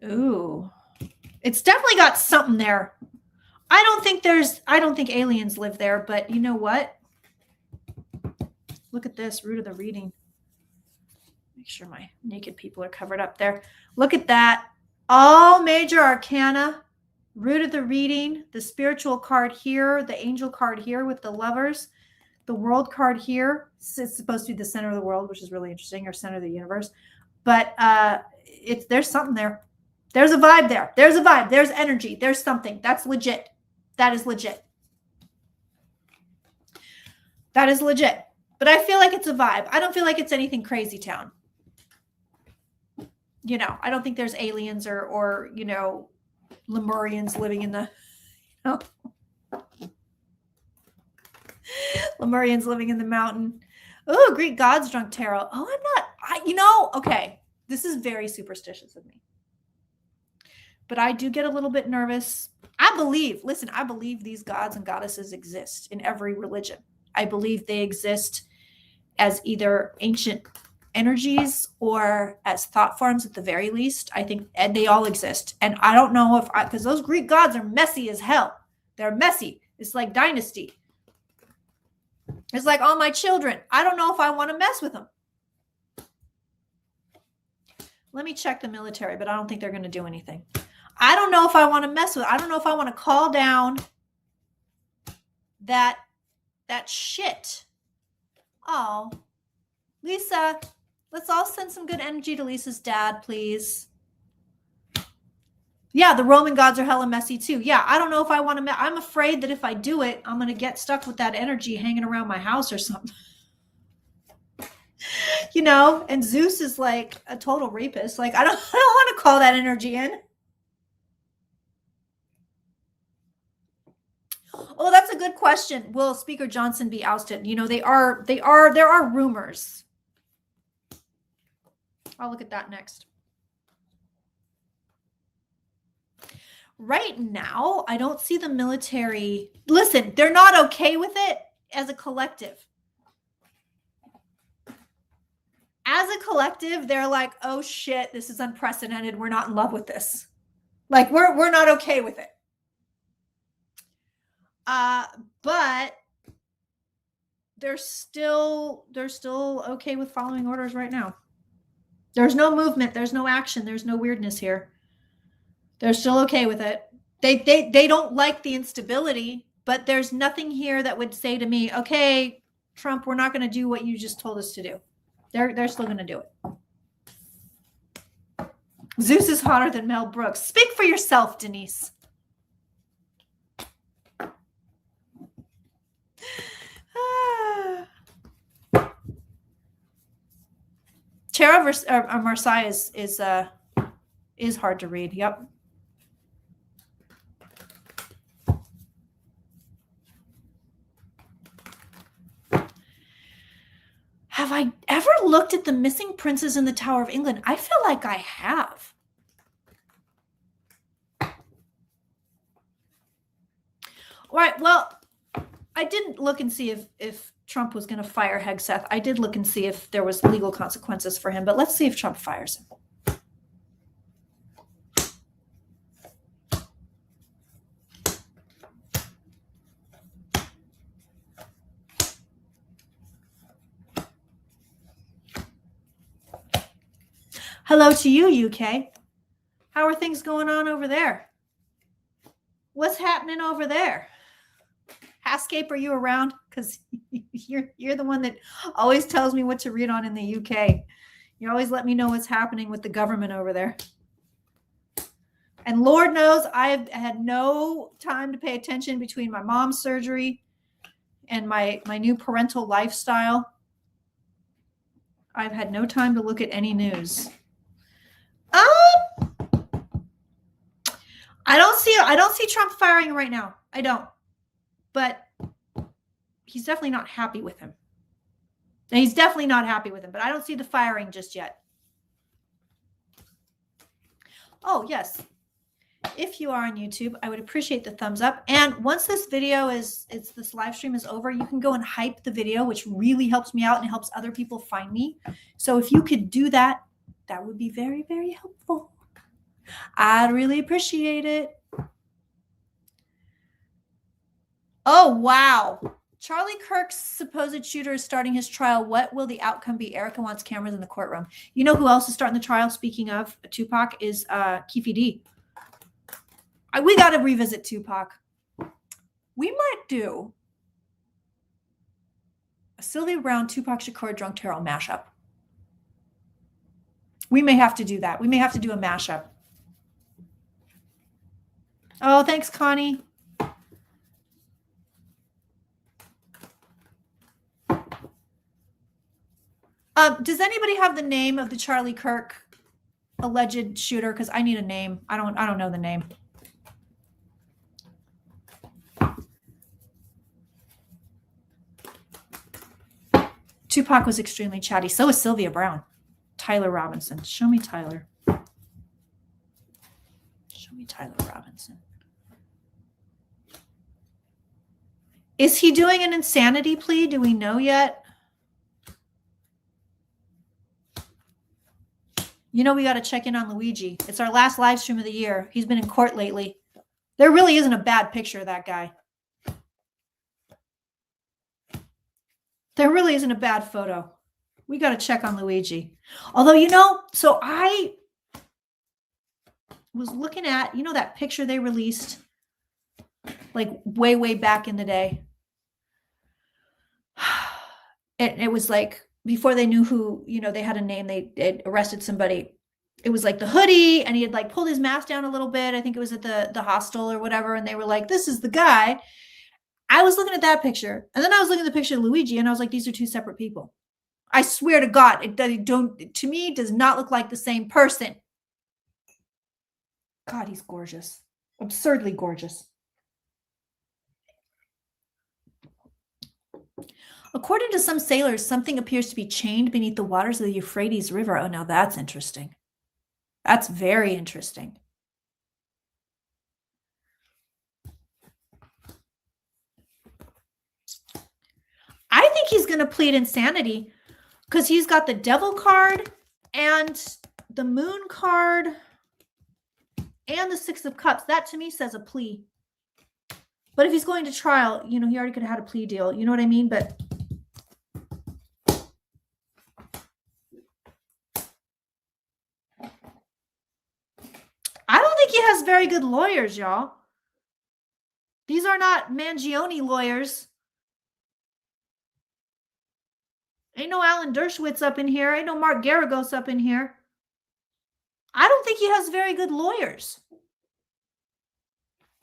Ooh, it's definitely got something there. I don't think aliens live there, but you know what? Look at this, root of the reading. Make sure my naked people are covered up there. Look at that. All major arcana, root of the reading, the spiritual card here, the angel card here with the lovers, the world card here. It's supposed to be the center of the world, which is really interesting, or center of the universe. But there's something there. There's a vibe there. There's a vibe. There's energy. There's something. That's legit. That is legit. That is legit. But I feel like it's a vibe. I don't feel like it's anything crazy town. I don't think there's aliens or Lemurians living in the, Lemurians living in the mountain. Oh, Greek gods drunk tarot. Oh, I'm not, okay. This is very superstitious of me. But I do get a little bit nervous. I believe these gods and goddesses exist in every religion. I believe they exist as either ancient energies or as thought forms at the very least. I think and they all exist. And I don't know because those Greek gods are messy as hell. They're messy. It's like Dynasty. It's like all my children. I don't know if I want to mess with them. Let me check the military, but I don't think they're going to do anything. I don't know if I want to mess with it. I don't know if I want to call down that shit. Oh, Lisa, Let's all send some good energy to Lisa's dad, please. Yeah, the Roman gods are hella messy too. Yeah, I don't know if I want to. I'm afraid that if I do it, I'm going to get stuck with that energy hanging around my house or something. You know, and Zeus is like a total rapist. Like, I don't want to call that energy in. Oh, that's a good question. Will Speaker Johnson be ousted? You know, there are rumors. I'll look at that next. Right now, I don't see the military. Listen, they're not okay with it as a collective. As a collective, they're like, oh shit, this is unprecedented. We're not in love with this. Like, we're not okay with it. But they're still okay with following orders right now. There's no movement, there's no action, there's no weirdness here. They're still okay with it. They don't like the instability, but there's nothing here that would say to me, okay, Trump, we're not going to do what you just told us to do. They're still going to do it. Zeus is hotter than Mel Brooks. Speak for yourself, Denise. Tara Marseille is hard to read. Yep. Have I ever looked at the missing princes in the Tower of England? I feel like I have. All right. Well, I didn't look and see if Trump was going to fire Hegseth. I did look and see if there was legal consequences for him, but let's see if Trump fires him. Hello to you, UK. How are things going on over there? What's happening over there? Hascape, are you around? Because you're the one that always tells me what to read on in the UK. You always let me know what's happening with the government over there. And Lord knows I've had no time to pay attention between my mom's surgery and my new parental lifestyle. I've had no time to look at any news. I don't see Trump firing right now. I don't. But he's definitely not happy with him. But I don't see the firing just yet. Oh, yes. If you are on YouTube, I would appreciate the thumbs up. And once this video this live stream is over, you can go and hype the video, which really helps me out and helps other people find me. So if you could do that, that would be very, very helpful. I'd really appreciate it. Oh, wow. Charlie Kirk's supposed shooter is starting his trial. What will the outcome be? Erica wants cameras in the courtroom. You know who else is starting the trial? Speaking of Tupac, is Keefe D. We got to revisit Tupac. We might do a Sylvia Brown, Tupac Shakur, Drunk Tarot mashup. We may have to do that. We may have to do a mashup. Oh, thanks, Connie. Does anybody have the name of the Charlie Kirk alleged shooter? Because I need a name. I don't know the name. Tupac was extremely chatty. So was Sylvia Brown. Tyler Robinson. Show me Tyler. Show me Tyler Robinson. Is he doing an insanity plea? Do we know yet? You know, we got to check in on Luigi. It's our last live stream of the year. He's been in court lately. There really isn't a bad picture of that guy. There really isn't a bad photo. We got to check on Luigi. Although, you know, so I was looking at, you know, that picture they released like way, way back in the day. It was like before they knew who, they had a name, they arrested somebody. It was like the hoodie, and he had like pulled his mask down a little bit. I think it was at the hostel or whatever, and they were like, "This is the guy." I was looking at that picture, and then I was looking at the picture of Luigi, and I was like, "These are two separate people." I swear to God, to me does not look like the same person. God, he's gorgeous, absurdly gorgeous. According to some sailors, something appears to be chained beneath the waters of the Euphrates River. Oh, now that's interesting. That's very interesting. I think he's going to plead insanity because he's got the devil card and the moon card and the 6 of cups. That to me says a plea. But if he's going to trial, he already could have had a plea deal. You know what I mean? But I don't think he has very good lawyers, y'all. These are not Mangione lawyers. Ain't no Alan Dershowitz up in here. Ain't no Mark Garagos up in here. I don't think he has very good lawyers.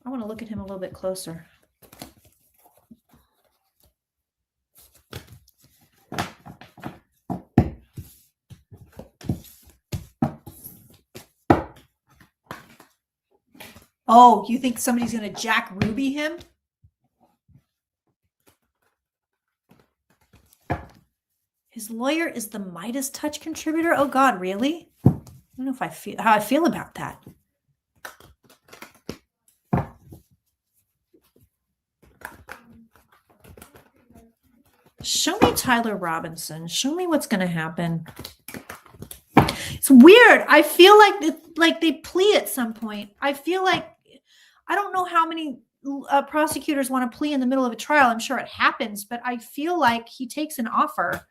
I want to look at him a little bit closer. Oh, you think somebody's going to Jack Ruby him? His lawyer is the Midas Touch contributor. Oh God, really? I don't know how I feel about that. Show me Tyler Robinson. Show me what's going to happen. It's weird. I feel like they plea at some point. I feel like I don't know how many prosecutors want to plea in the middle of a trial. I'm sure it happens, but I feel like he takes an offer.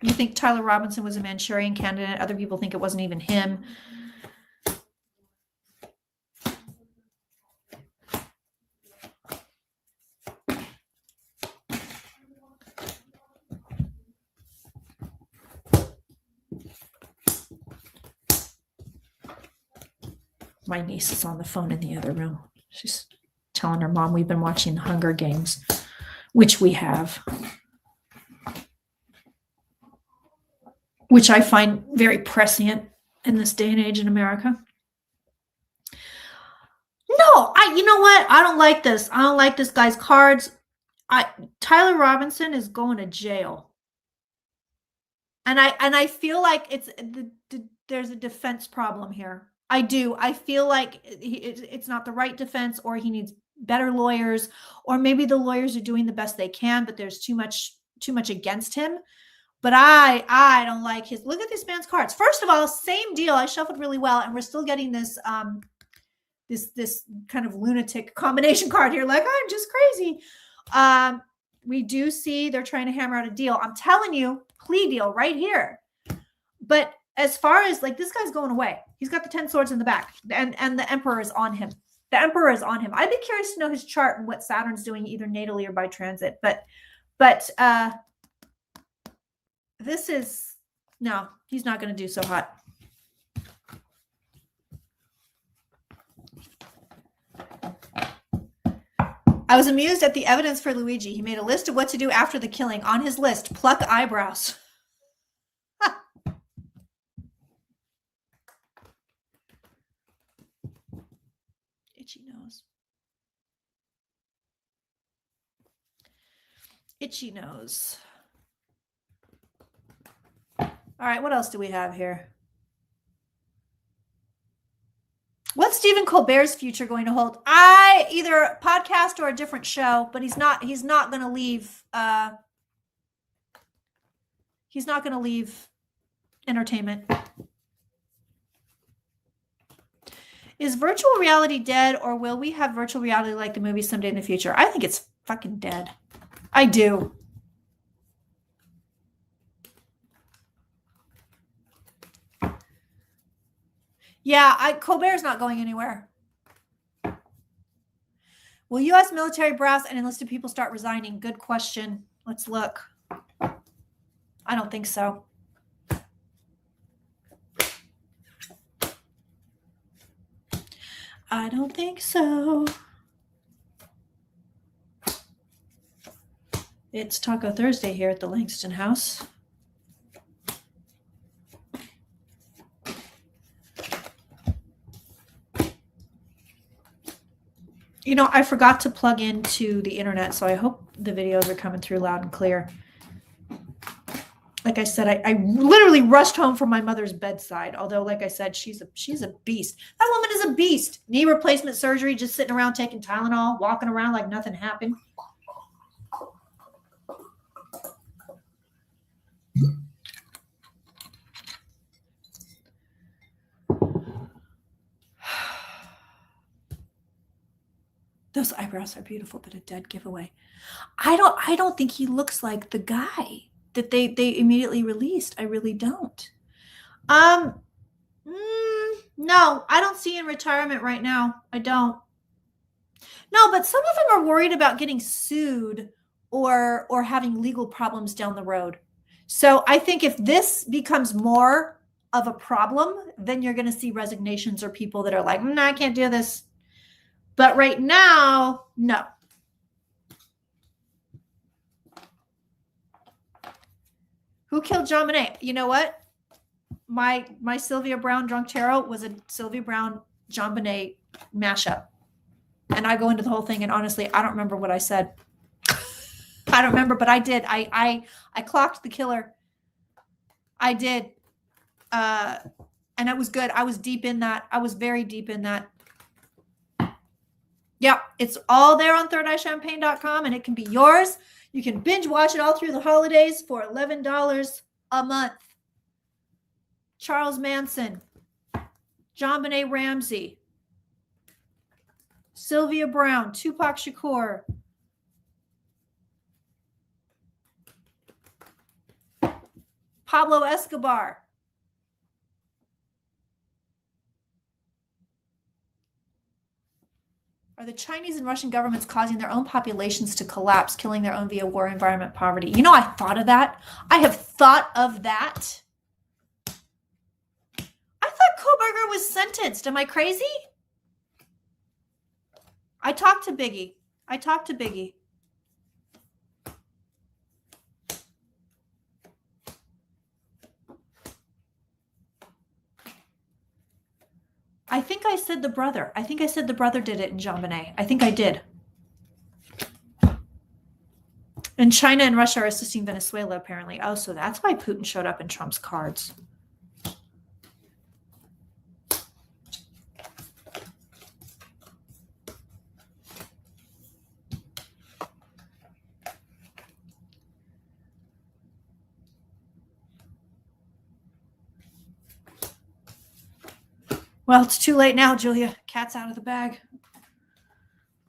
You think Tyler Robinson was a Manchurian candidate? Other people think it wasn't even him. My niece is on the phone in the other room. She's telling her mom we've been watching the Hunger Games, which we have. Which I find very prescient in this day and age in America. No, you know what? I don't like this. I don't like this guy's cards. Tyler Robinson is going to jail. And I feel like there's a defense problem here. I do. I feel like it's not the right defense, or he needs better lawyers, or maybe the lawyers are doing the best they can, but there's too much against him. But I don't like his. Look at this man's cards. First of all, same deal. I shuffled really well, and we're still getting this this kind of lunatic combination card here. Like, I'm just crazy. We do see they're trying to hammer out a deal. I'm telling you, plea deal right here. But as far as like, this guy's going away. He's got the 10 swords in the back, and the Emperor is on him. The Emperor is on him. I'd be curious to know his chart and what Saturn's doing either natally or by transit. But this is, no, he's not going to do so hot. I was amused at the evidence for Luigi. He made a list of what to do after the killing. On his list, pluck eyebrows. Itchy nose. Itchy nose. All right, what else do we have here? What's Stephen Colbert's future going to hold? Either a podcast or a different show, but he's not going to leave. He's not going to leave entertainment. Is virtual reality dead, or will we have virtual reality like the movie someday in the future? I think it's fucking dead. I do. Yeah, Colbert's not going anywhere. Will U.S. military brass and enlisted people start resigning? Good question. Let's look. I don't think so. I don't think so. It's Taco Thursday here at the Langston house. You know, I forgot to plug into the internet, so I hope the videos are coming through loud and clear. Like I said, I literally rushed home from my mother's bedside. Although, like I said, she's a beast. That woman is a beast. Knee replacement surgery, just sitting around taking Tylenol, walking around like nothing happened. Those eyebrows are beautiful, but a dead giveaway. I don't think he looks like the guy that they immediately released. I really don't. No, I don't see in retirement right now. I don't. No, but some of them are worried about getting sued or having legal problems down the road. So I think if this becomes more of a problem, then you're going to see resignations or people that are like, no, I can't do this. But right now, no. Who killed John Bonet? You know what? My Sylvia Brown Drunk Tarot was a Sylvia Brown John Bonet mashup. And I go into the whole thing, and honestly, I don't remember what I said. I don't remember, but I did. I clocked the killer. I did. And it was good. I was deep in that. I was very deep in that. Yeah, it's all there on thirdeyechampagne.com, and it can be yours. You can binge watch it all through the holidays for $11 a month. Charles Manson, John Benet Ramsey, Sylvia Brown, Tupac Shakur, Pablo Escobar. Are the Chinese and Russian governments causing their own populations to collapse, killing their own via war, environment, poverty? You know, I thought of that. I have thought of that. I thought Koberger was sentenced. Am I crazy? I talked to Biggie. I think I said the brother. I think I said the brother did it in Jean Bonnet. I think I did. And China and Russia are assisting Venezuela, apparently. Oh, so that's why Putin showed up in Trump's cards. Well, it's too late now, Julia. Cat's out of the bag.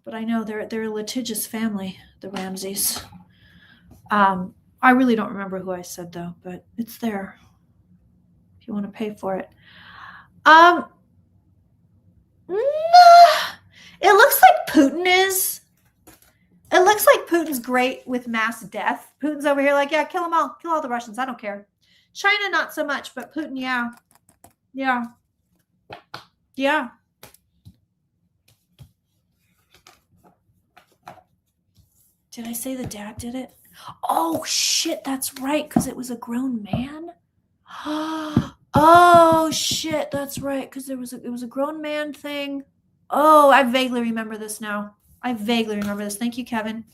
But I know they're a litigious family, the Ramseys. I really don't remember who I said, though, but it's there if you want to pay for it. It looks like Putin is. It looks like Putin's great with mass death. Putin's over here like, yeah, kill them all. Kill all the Russians. I don't care. China, not so much, but Putin, yeah. Yeah. Yeah. Did I say the dad did it? Oh, shit, that's right, because it was a grown man. Oh, shit, that's right, because it was a grown man thing. Oh, I vaguely remember this now. Thank you, Kevin.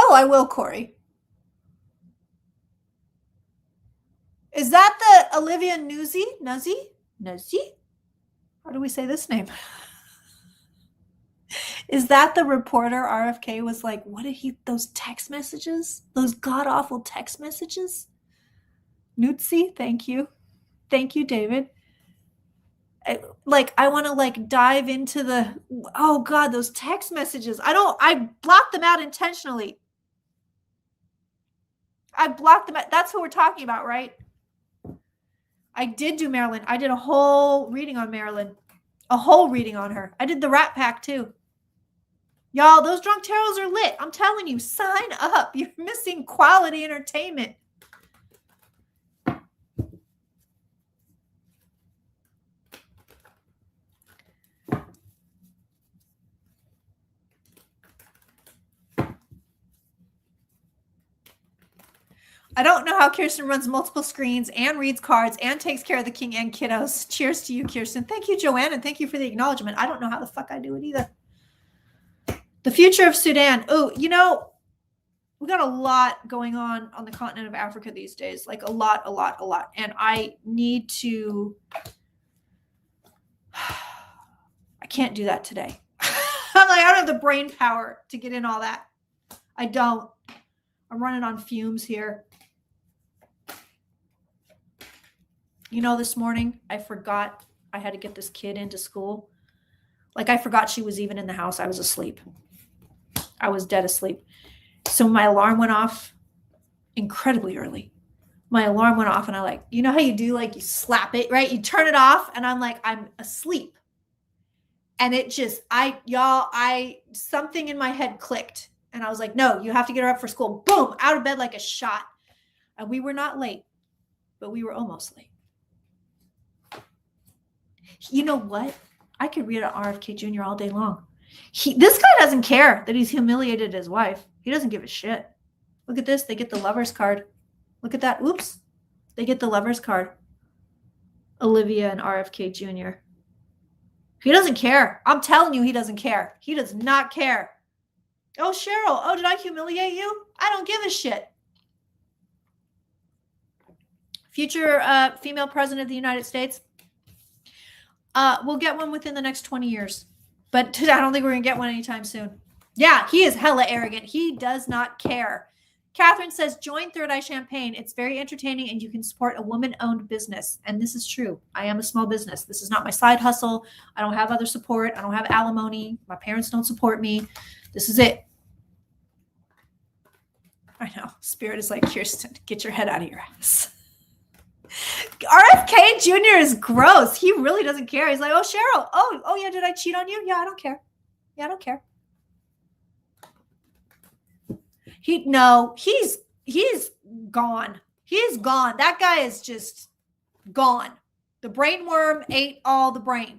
Oh, I will, Corey. Is that the Olivia Nuzzi? How do we say this name? Is that the reporter RFK was like, what did those text messages? Those god-awful text messages? Nuzzi, thank you. Thank you, David. I want to dive into oh God, those text messages. I blocked them out intentionally. I blocked them. That's who we're talking about, right? I did do Marilyn. I did a whole reading on Marilyn. A whole reading on her. I did the Rat Pack too. Y'all, those drunk tarots are lit. I'm telling you, sign up. You're missing quality entertainment. I don't know how Kirsten runs multiple screens and reads cards and takes care of the king and kiddos. Cheers to you, Kirsten. Thank you, Joanne, and thank you for the acknowledgement. I don't know how the fuck I do it either. The future of Sudan. Oh, you know, we got a lot going on the continent of Africa these days. Like a lot. And I need to, I can't do that today. I'm like, I don't have the brain power to get in all that. I don't. I'm running on fumes here. You know, this morning I forgot I had to get this kid into school. Like I forgot she was even in the house. I was asleep. I was dead asleep. So my alarm went off incredibly early. My alarm went off and I like, you know how you do, like you slap it, right? You turn it off and I'm like, I'm asleep. And it just, something in my head clicked. And I was like, no, you have to get her up for school. Boom, out of bed like a shot. And we were not late, but we were almost late. You know what? I could read an RFK Jr. all day long. This guy doesn't care that he's humiliated his wife. He doesn't give a shit. Look at this. They get the lover's card. Look at that. Oops. They get the lover's card. Olivia and RFK Jr. He doesn't care. I'm telling you, he doesn't care. He does not care. Oh, Cheryl. Oh, did I humiliate you? I don't give a shit. Future female president of the United States. We'll get one within the next 20 years. But I don't think we're going to get one anytime soon. Yeah, he is hella arrogant. He does not care. Catherine says, join Third Eye Champagne. It's very entertaining and you can support a woman-owned business. And this is true. I am a small business. This is not my side hustle. I don't have other support. I don't have alimony. My parents don't support me. This is it. I know. Spirit is like, Kirsten, get your head out of your ass. RFK Jr. is gross. He really doesn't care. He's like, oh, Cheryl. Oh yeah, did I cheat on you? Yeah, I don't care. Yeah, I don't care. He's gone. He's gone. That guy is just gone. The brain worm ate all the brain.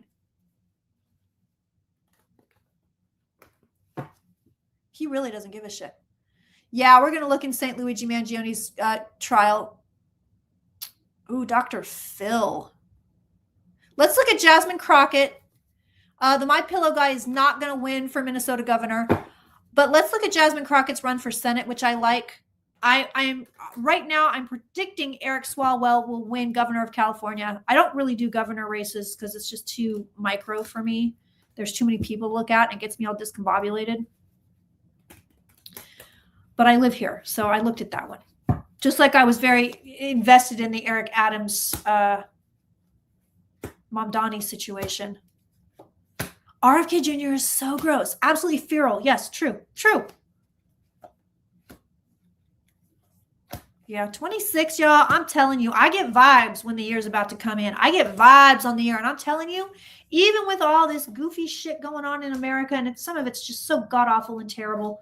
He really doesn't give a shit. Yeah, we're going to look in St. Luigi Mangione's trial. Ooh, Dr. Phil. Let's look at Jasmine Crockett. The My Pillow guy is not going to win for Minnesota governor. But let's look at Jasmine Crockett's run for Senate, which I like. I'm right now, I'm predicting Eric Swalwell will win governor of California. I don't really do governor races because it's just too micro for me. There's too many people to look at and it gets me all discombobulated. But I live here, so I looked at that one. Just like I was very invested in the Eric Adams Mamdani situation. RFK Jr. is so gross. Absolutely feral. Yes, true. Yeah, 26, y'all. I'm telling you, I get vibes when the year's about to come in. I get vibes on the year. And I'm telling you, even with all this goofy shit going on in America, and some of it's just so god-awful and terrible,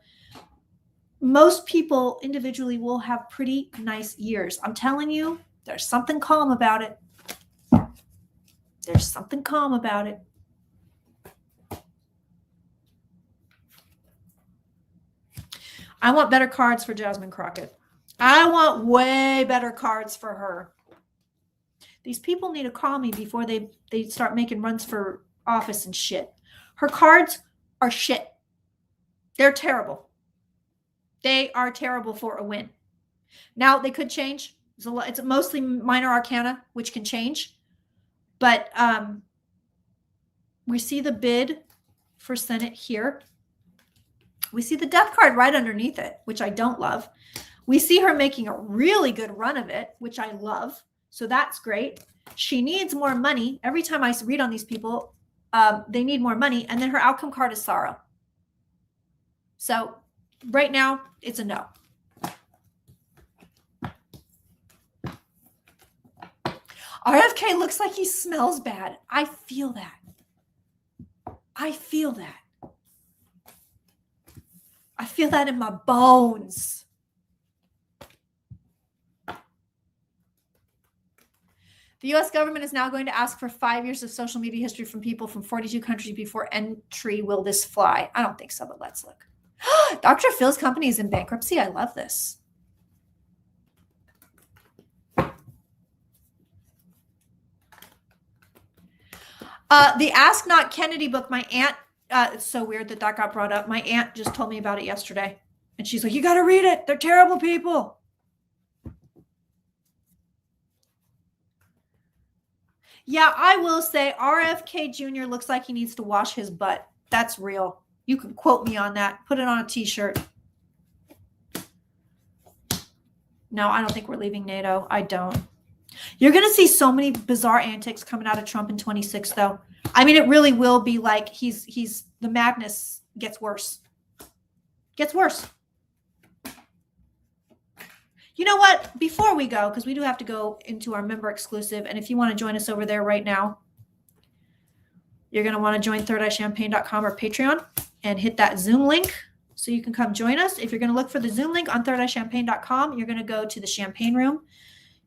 most people individually will have pretty nice years. I'm telling you, there's something calm about it. There's something calm about it. I want better cards for Jasmine Crockett. I want way better cards for her. These people need to call me before they start making runs for office and shit. Her cards are shit. They're terrible. They are terrible for a win. Now, they could change. It's mostly minor arcana, which can change. But we see the bid for Senate here. We see the death card right underneath it, which I don't love. We see her making a really good run of it, which I love. So that's great. She needs more money. Every time I read on these people, they need more money. And then her outcome card is sorrow. So right now, it's a no. RFK looks like he smells bad. I feel that. I feel that. I feel that in my bones. The U.S. government is now going to ask for 5 years of social media history from people from 42 countries before entry. Will this fly? I don't think so, but let's look. Dr. Phil's company is in bankruptcy. I love this. The Ask Not Kennedy book, my aunt, it's so weird that got brought up. My aunt just told me about it yesterday. And she's like, you got to read it. They're terrible people. Yeah, I will say RFK Jr. looks like he needs to wash his butt. That's real. You can quote me on that. Put it on a t-shirt. No, I don't think we're leaving NATO. I don't. You're going to see so many bizarre antics coming out of Trump in 26, though. I mean, it really will be like the madness gets worse. Gets worse. You know what? Before we go, because we do have to go into our member exclusive, and if you want to join us over there right now, you're going to want to join thirdeyechampagne.com or Patreon and hit that Zoom link so you can come join us. If you're going to look for the Zoom link on thirdeyechampagne.com, you're going to go to the Champagne Room.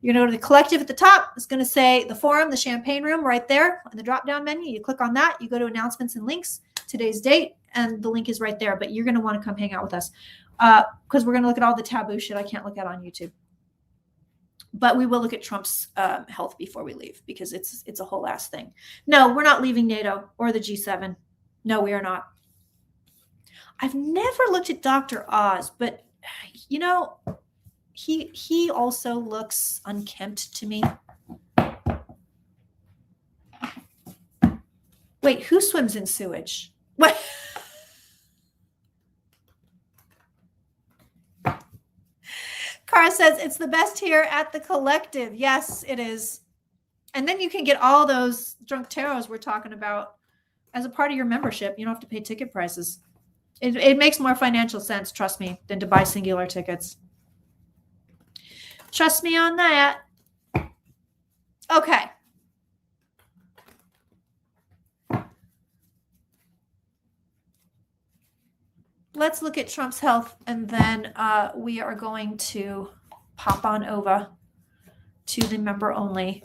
You're going to go to the collective at the top. It's going to say the forum, the Champagne Room right there on the drop-down menu. You click on that. You go to announcements and links, today's date, and the link is right there. But you're going to want to come hang out with us because we're going to look at all the taboo shit I can't look at on YouTube. But we will look at Trump's health before we leave because it's a whole ass thing. No, we're not leaving NATO or the G7. No, we are not. I've never looked at Dr. Oz, but, you know, he also looks unkempt to me. Wait, who swims in sewage? What? Cara says it's the best here at the collective. Yes, it is. And then you can get all those drunk tarots we're talking about as a part of your membership. You don't have to pay ticket prices. It makes more financial sense, trust me, than to buy singular tickets. Trust me on that. Okay. Let's look at Trump's health, and then we are going to pop on over to the member only.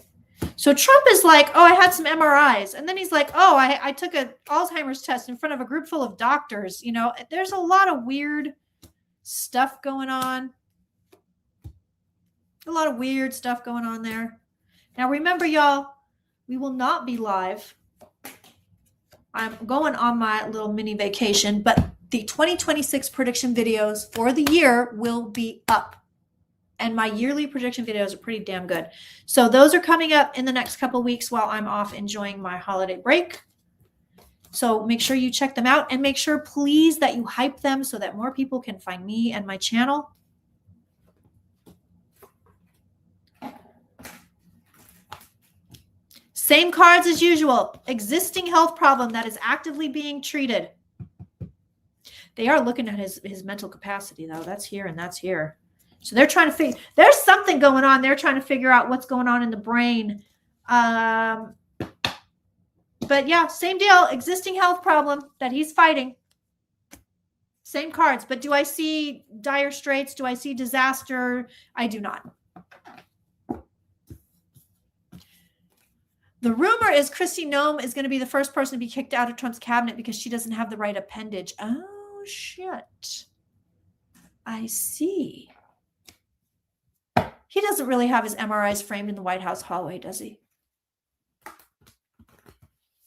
So Trump is like, oh, I had some MRIs. And then he's like, oh, I took an Alzheimer's test in front of a group full of doctors. You know, there's a lot of weird stuff going on. A lot of weird stuff going on there. Now, remember, y'all, we will not be live. I'm going on my little mini vacation, but the 2026 prediction videos for the year will be up. And my yearly prediction videos are pretty damn good. So those are coming up in the next couple of weeks while I'm off enjoying my holiday break. So make sure you check them out and make sure, please, that you hype them so that more people can find me and my channel. Same cards as usual. Existing health problem that is actively being treated. They are looking at his mental capacity, though. That's here and that's here. So they're trying to figure, there's something going on. They're trying to figure out what's going on in the brain. But yeah, same deal. Existing health problem that he's fighting. Same cards. But do I see dire straits? Do I see disaster? I do not. The rumor is Kristi Noem is going to be the first person to be kicked out of Trump's cabinet because she doesn't have the right appendage. Oh, shit. I see. He doesn't really have his MRIs framed in the White House hallway, does he?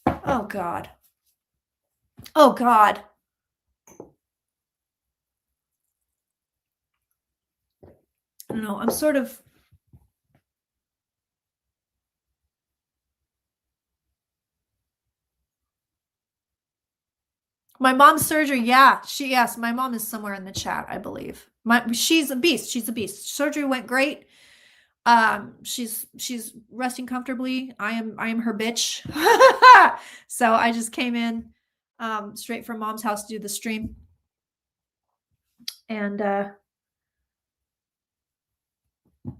Oh, God. Oh, God. I don't know. I'm sort of... My mom's surgery, yeah. Yes, my mom is somewhere in the chat, I believe. She's a beast. She's a beast. Surgery went great. She's resting comfortably. I am her bitch. So I just came in straight from mom's house to do the stream. And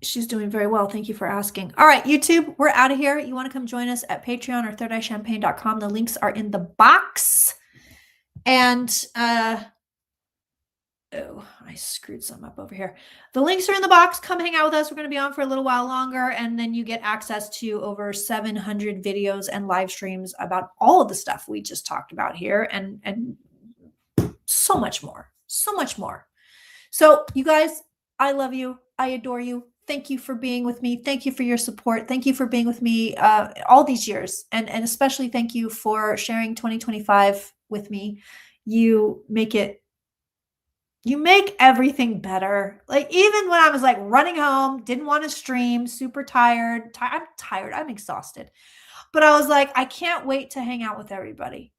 She's doing very well. Thank you for asking. All right, YouTube, we're out of here. You want to come join us at Patreon or thirdeyechampagne.com. The links are in the box. And oh, I screwed some up over here. The links are in the box. Come hang out with us. We're going to be on for a little while longer. And then you get access to over 700 videos and live streams about all of the stuff we just talked about here and so much more. So much more. So you guys, I love you. I adore you. Thank you for being with me. Thank you for your support. Thank you for being with me all these years. And especially thank you for sharing 2025 with me. You make everything better. Like even when I was like running home, didn't want to stream, super tired. I'm tired. I'm exhausted. But I was like, I can't wait to hang out with everybody.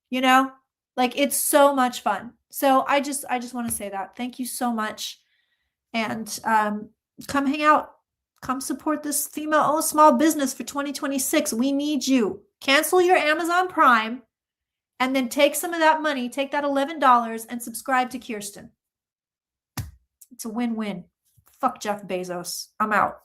You know, like it's so much fun. So I just want to say that. Thank you so much. And come hang out. Come support this female-owned small business for 2026. We need you. Cancel your Amazon Prime and then take some of that money, take that $11 and subscribe to Kirsten. It's a win-win. Fuck Jeff Bezos. I'm out.